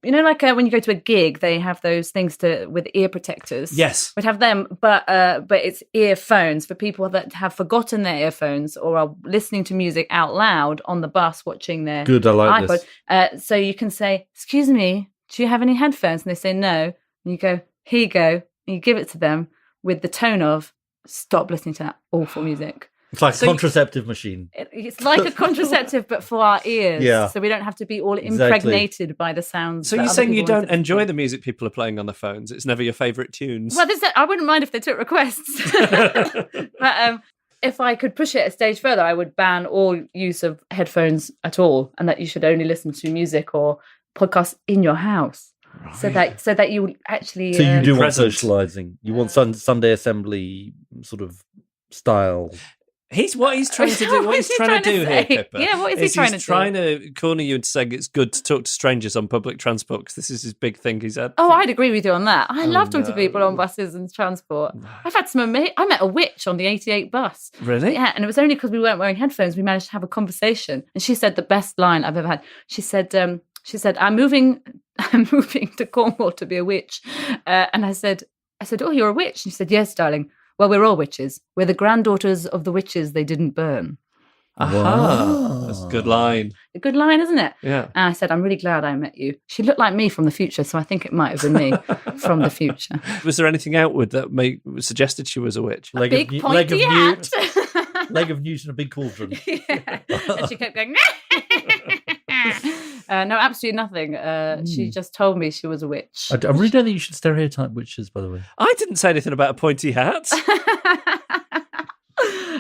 like when you go to a gig, they have those things with ear protectors. Yes, we'd have them, but it's earphones for people that have forgotten their earphones or are listening to music out loud on the bus, watching their Good, I like iPod. this. So you can say, "Excuse me, do you have any headphones?" And they say no, and you go, "Here you go," and you give it to them with the tone of, "Stop listening to that awful music." It's like a contraceptive machine. It's like a contraceptive, but for our ears. Yeah. So we don't have to be all Exactly. impregnated by the sounds. So that you're other saying you people want don't to enjoy listen the music people are playing on their phones? It's never your favourite tunes? to. Well, I wouldn't mind if they took requests. But if I could push it a stage further, I would ban all use of headphones at all, and that you should only listen to music or podcasts in your house. Right. So that you actually. So you do want present. socialising. You want Sunday assembly sort of style. What he's trying to do. What he's trying to do here, Pippa. Yeah, what is he trying to do? He's trying to corner you into saying it's good to talk to strangers on public transport, because this is his big thing. He's had. Oh, I'd agree with you on that. I love talking to people on buses and transport. I've had I met a witch on the 88 bus. Really? Yeah, and it was only because we weren't wearing headphones we managed to have a conversation. And she said the best line I've ever had. She said, I'm moving to Cornwall to be a witch. And I said, "Oh, you're a witch?" And she said, "Yes, darling. Well, we're all witches. We're the granddaughters of the witches they didn't burn." Aha. That's a good line. A good line, isn't it? Yeah. And I said, "I'm really glad I met you." She looked like me from the future, so I think it might have been me from the future. Was there anything outward that suggested she was a witch? Big pointy hat. Leg of Newt and a big cauldron. Yeah. And she kept going, no, absolutely nothing. She just told me she was a witch. I really don't think you should stereotype witches, by the way. I didn't say anything about a pointy hat.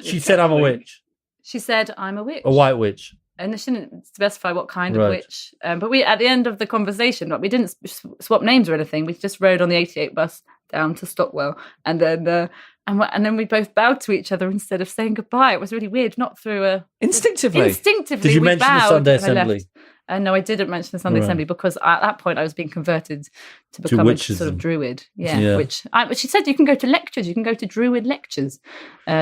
She said, "I'm a witch." She said, "I'm a witch." A white witch. And she didn't specify what kind of Right. witch. But we, at the end of the conversation, we didn't swap names or anything. We just rode on the 88 bus down to Stockwell, and then we both bowed to each other instead of saying goodbye. It was really weird. Not through a Instinctively. Did you we mention the bowed Sunday and I left. assembly? No, I didn't mention the Sunday Right. assembly because at that point I was being converted to become a witches sort of and- druid. Yeah. Yeah. But she said you can go to lectures. You can go to druid lectures.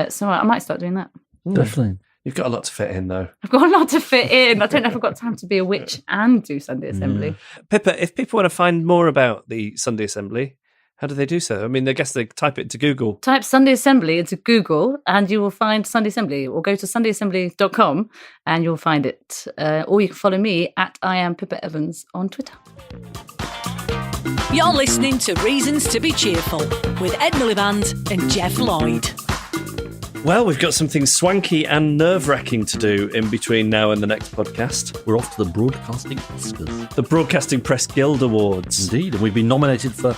So I might start doing that. Definitely. You've got a lot to fit in, though. I've got a lot to fit in. I don't know if I've got time to be a witch and do Sunday assembly. Pippa, if people want to find more about the Sunday Assembly, how do they do so? I mean, I guess they type it into Google. Type Sunday Assembly into Google and you will find Sunday Assembly, or go to sundayassembly.com and you'll find it. Or you can follow me at I am Pippa Evans on Twitter. You're listening to Reasons to be Cheerful with Ed Miliband and Jeff Lloyd. Well, we've got something swanky and nerve-wracking to do in between now and the next podcast. We're off to the Broadcasting Oscars. The Broadcasting Press Guild Awards. Indeed, and we've been nominated for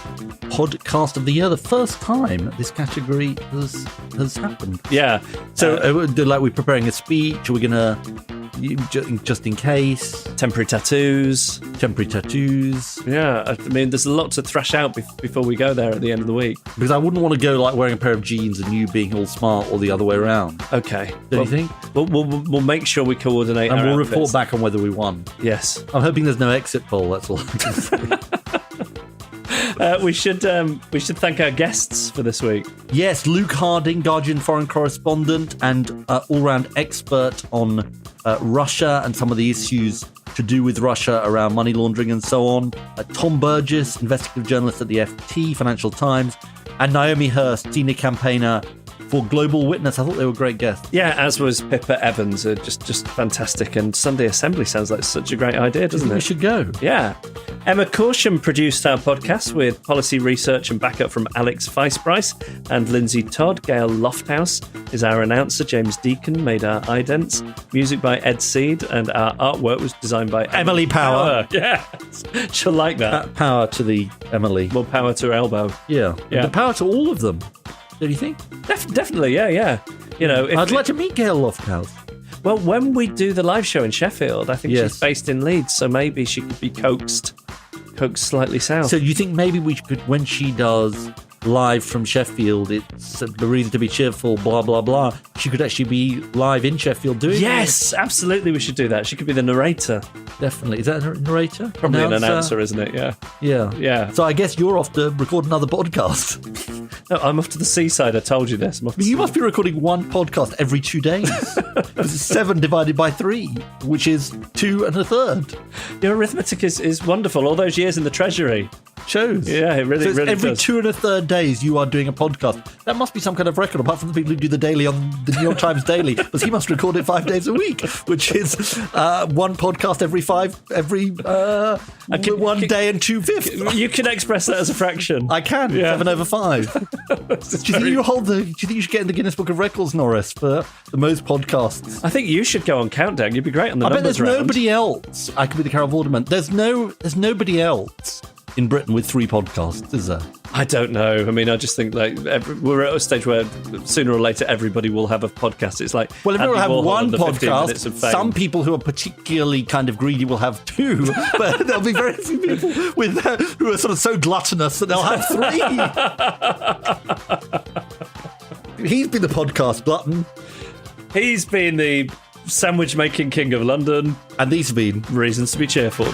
Podcast of the Year, the first time this category has happened. Yeah. So, we're preparing a speech. Are we going to, just in case? Temporary tattoos. Yeah, I mean, there's a lot to thrash out before we go there at the end of the week. Because I wouldn't want to go like wearing a pair of jeans and you being all smart or the other way around. Okay. Don't you think? We'll make sure we coordinate And our we'll outfits. report back on whether we won. Yes. I'm hoping there's no exit poll, that's all I can say. We should thank our guests for this week. Yes, Luke Harding, Guardian foreign correspondent and all-round expert on Russia and some of the issues to do with Russia around money laundering and so on. Tom Burgess, investigative journalist at the FT, Financial Times, and Naomi Hirst, senior campaigner for Global Witness. I thought they were great guests. Yeah, as was Pippa Evans, just fantastic. And Sunday Assembly sounds like such a great idea, doesn't We it? should go. Yeah. Emma Corsham produced our podcast with policy research and backup from Alex Feisbryce and Lindsay Todd. Gail Lofthouse is our announcer. James Deacon made our idents. Music by Ed Seed, and our artwork was designed by Emily Power. Yeah, she'll like that. Power to the Emily. More power to her elbow. Yeah. Yeah. The power to all of them. Don't you think? Definitely, yeah. You know, I'd like to meet Gail Lofthouse. Well, when we do the live show in Sheffield, I think Yes. she's based in Leeds, so maybe she could be coaxed slightly south. So you think maybe we could, when she does live from Sheffield, it's the reason to be cheerful, blah, blah, blah, she could actually be live in Sheffield doing Yes, absolutely, we should do that. She could be the narrator. it? Definitely. Is that a narrator? Probably an announcer, isn't it? Yeah. Yeah. Yeah. So I guess you're off to record another podcast. No, I'm off to the seaside, I told you this. You must be recording one podcast every 2 days. Because it's 7 divided by 3, which is 2 1/3. Your arithmetic is wonderful. All those years in the Treasury. Shows. Yeah, it really, So it's really every does. 2 1/3 days you are doing a podcast. That must be some kind of record, apart from the people who do the daily on the New York Times Daily. Because he must record it 5 days a week, which is one podcast every 1 day and 2/5. You can express that as a fraction. I can. Yeah. 7/5. Do you think you hold the? Do you think you should get in the Guinness Book of Records, Norris, for the most podcasts? I think you should go on Countdown. You'd be great on the I bet numbers there's round. nobody else. I could be the Carol Vorderman. There's nobody else in Britain with 3 podcasts, is there? I don't know. I mean, I just think we're at a stage where sooner or later everybody will have a podcast. It's like, Well, if Andy we have Warhol one and the 15 minutes of podcast, fame. some people who are particularly kind of greedy will have 2, but there'll be very few people who are sort of so gluttonous that they'll have 3. He's been the podcast glutton, He's been the sandwich making king of London. and these have been Reasons to be cheerful.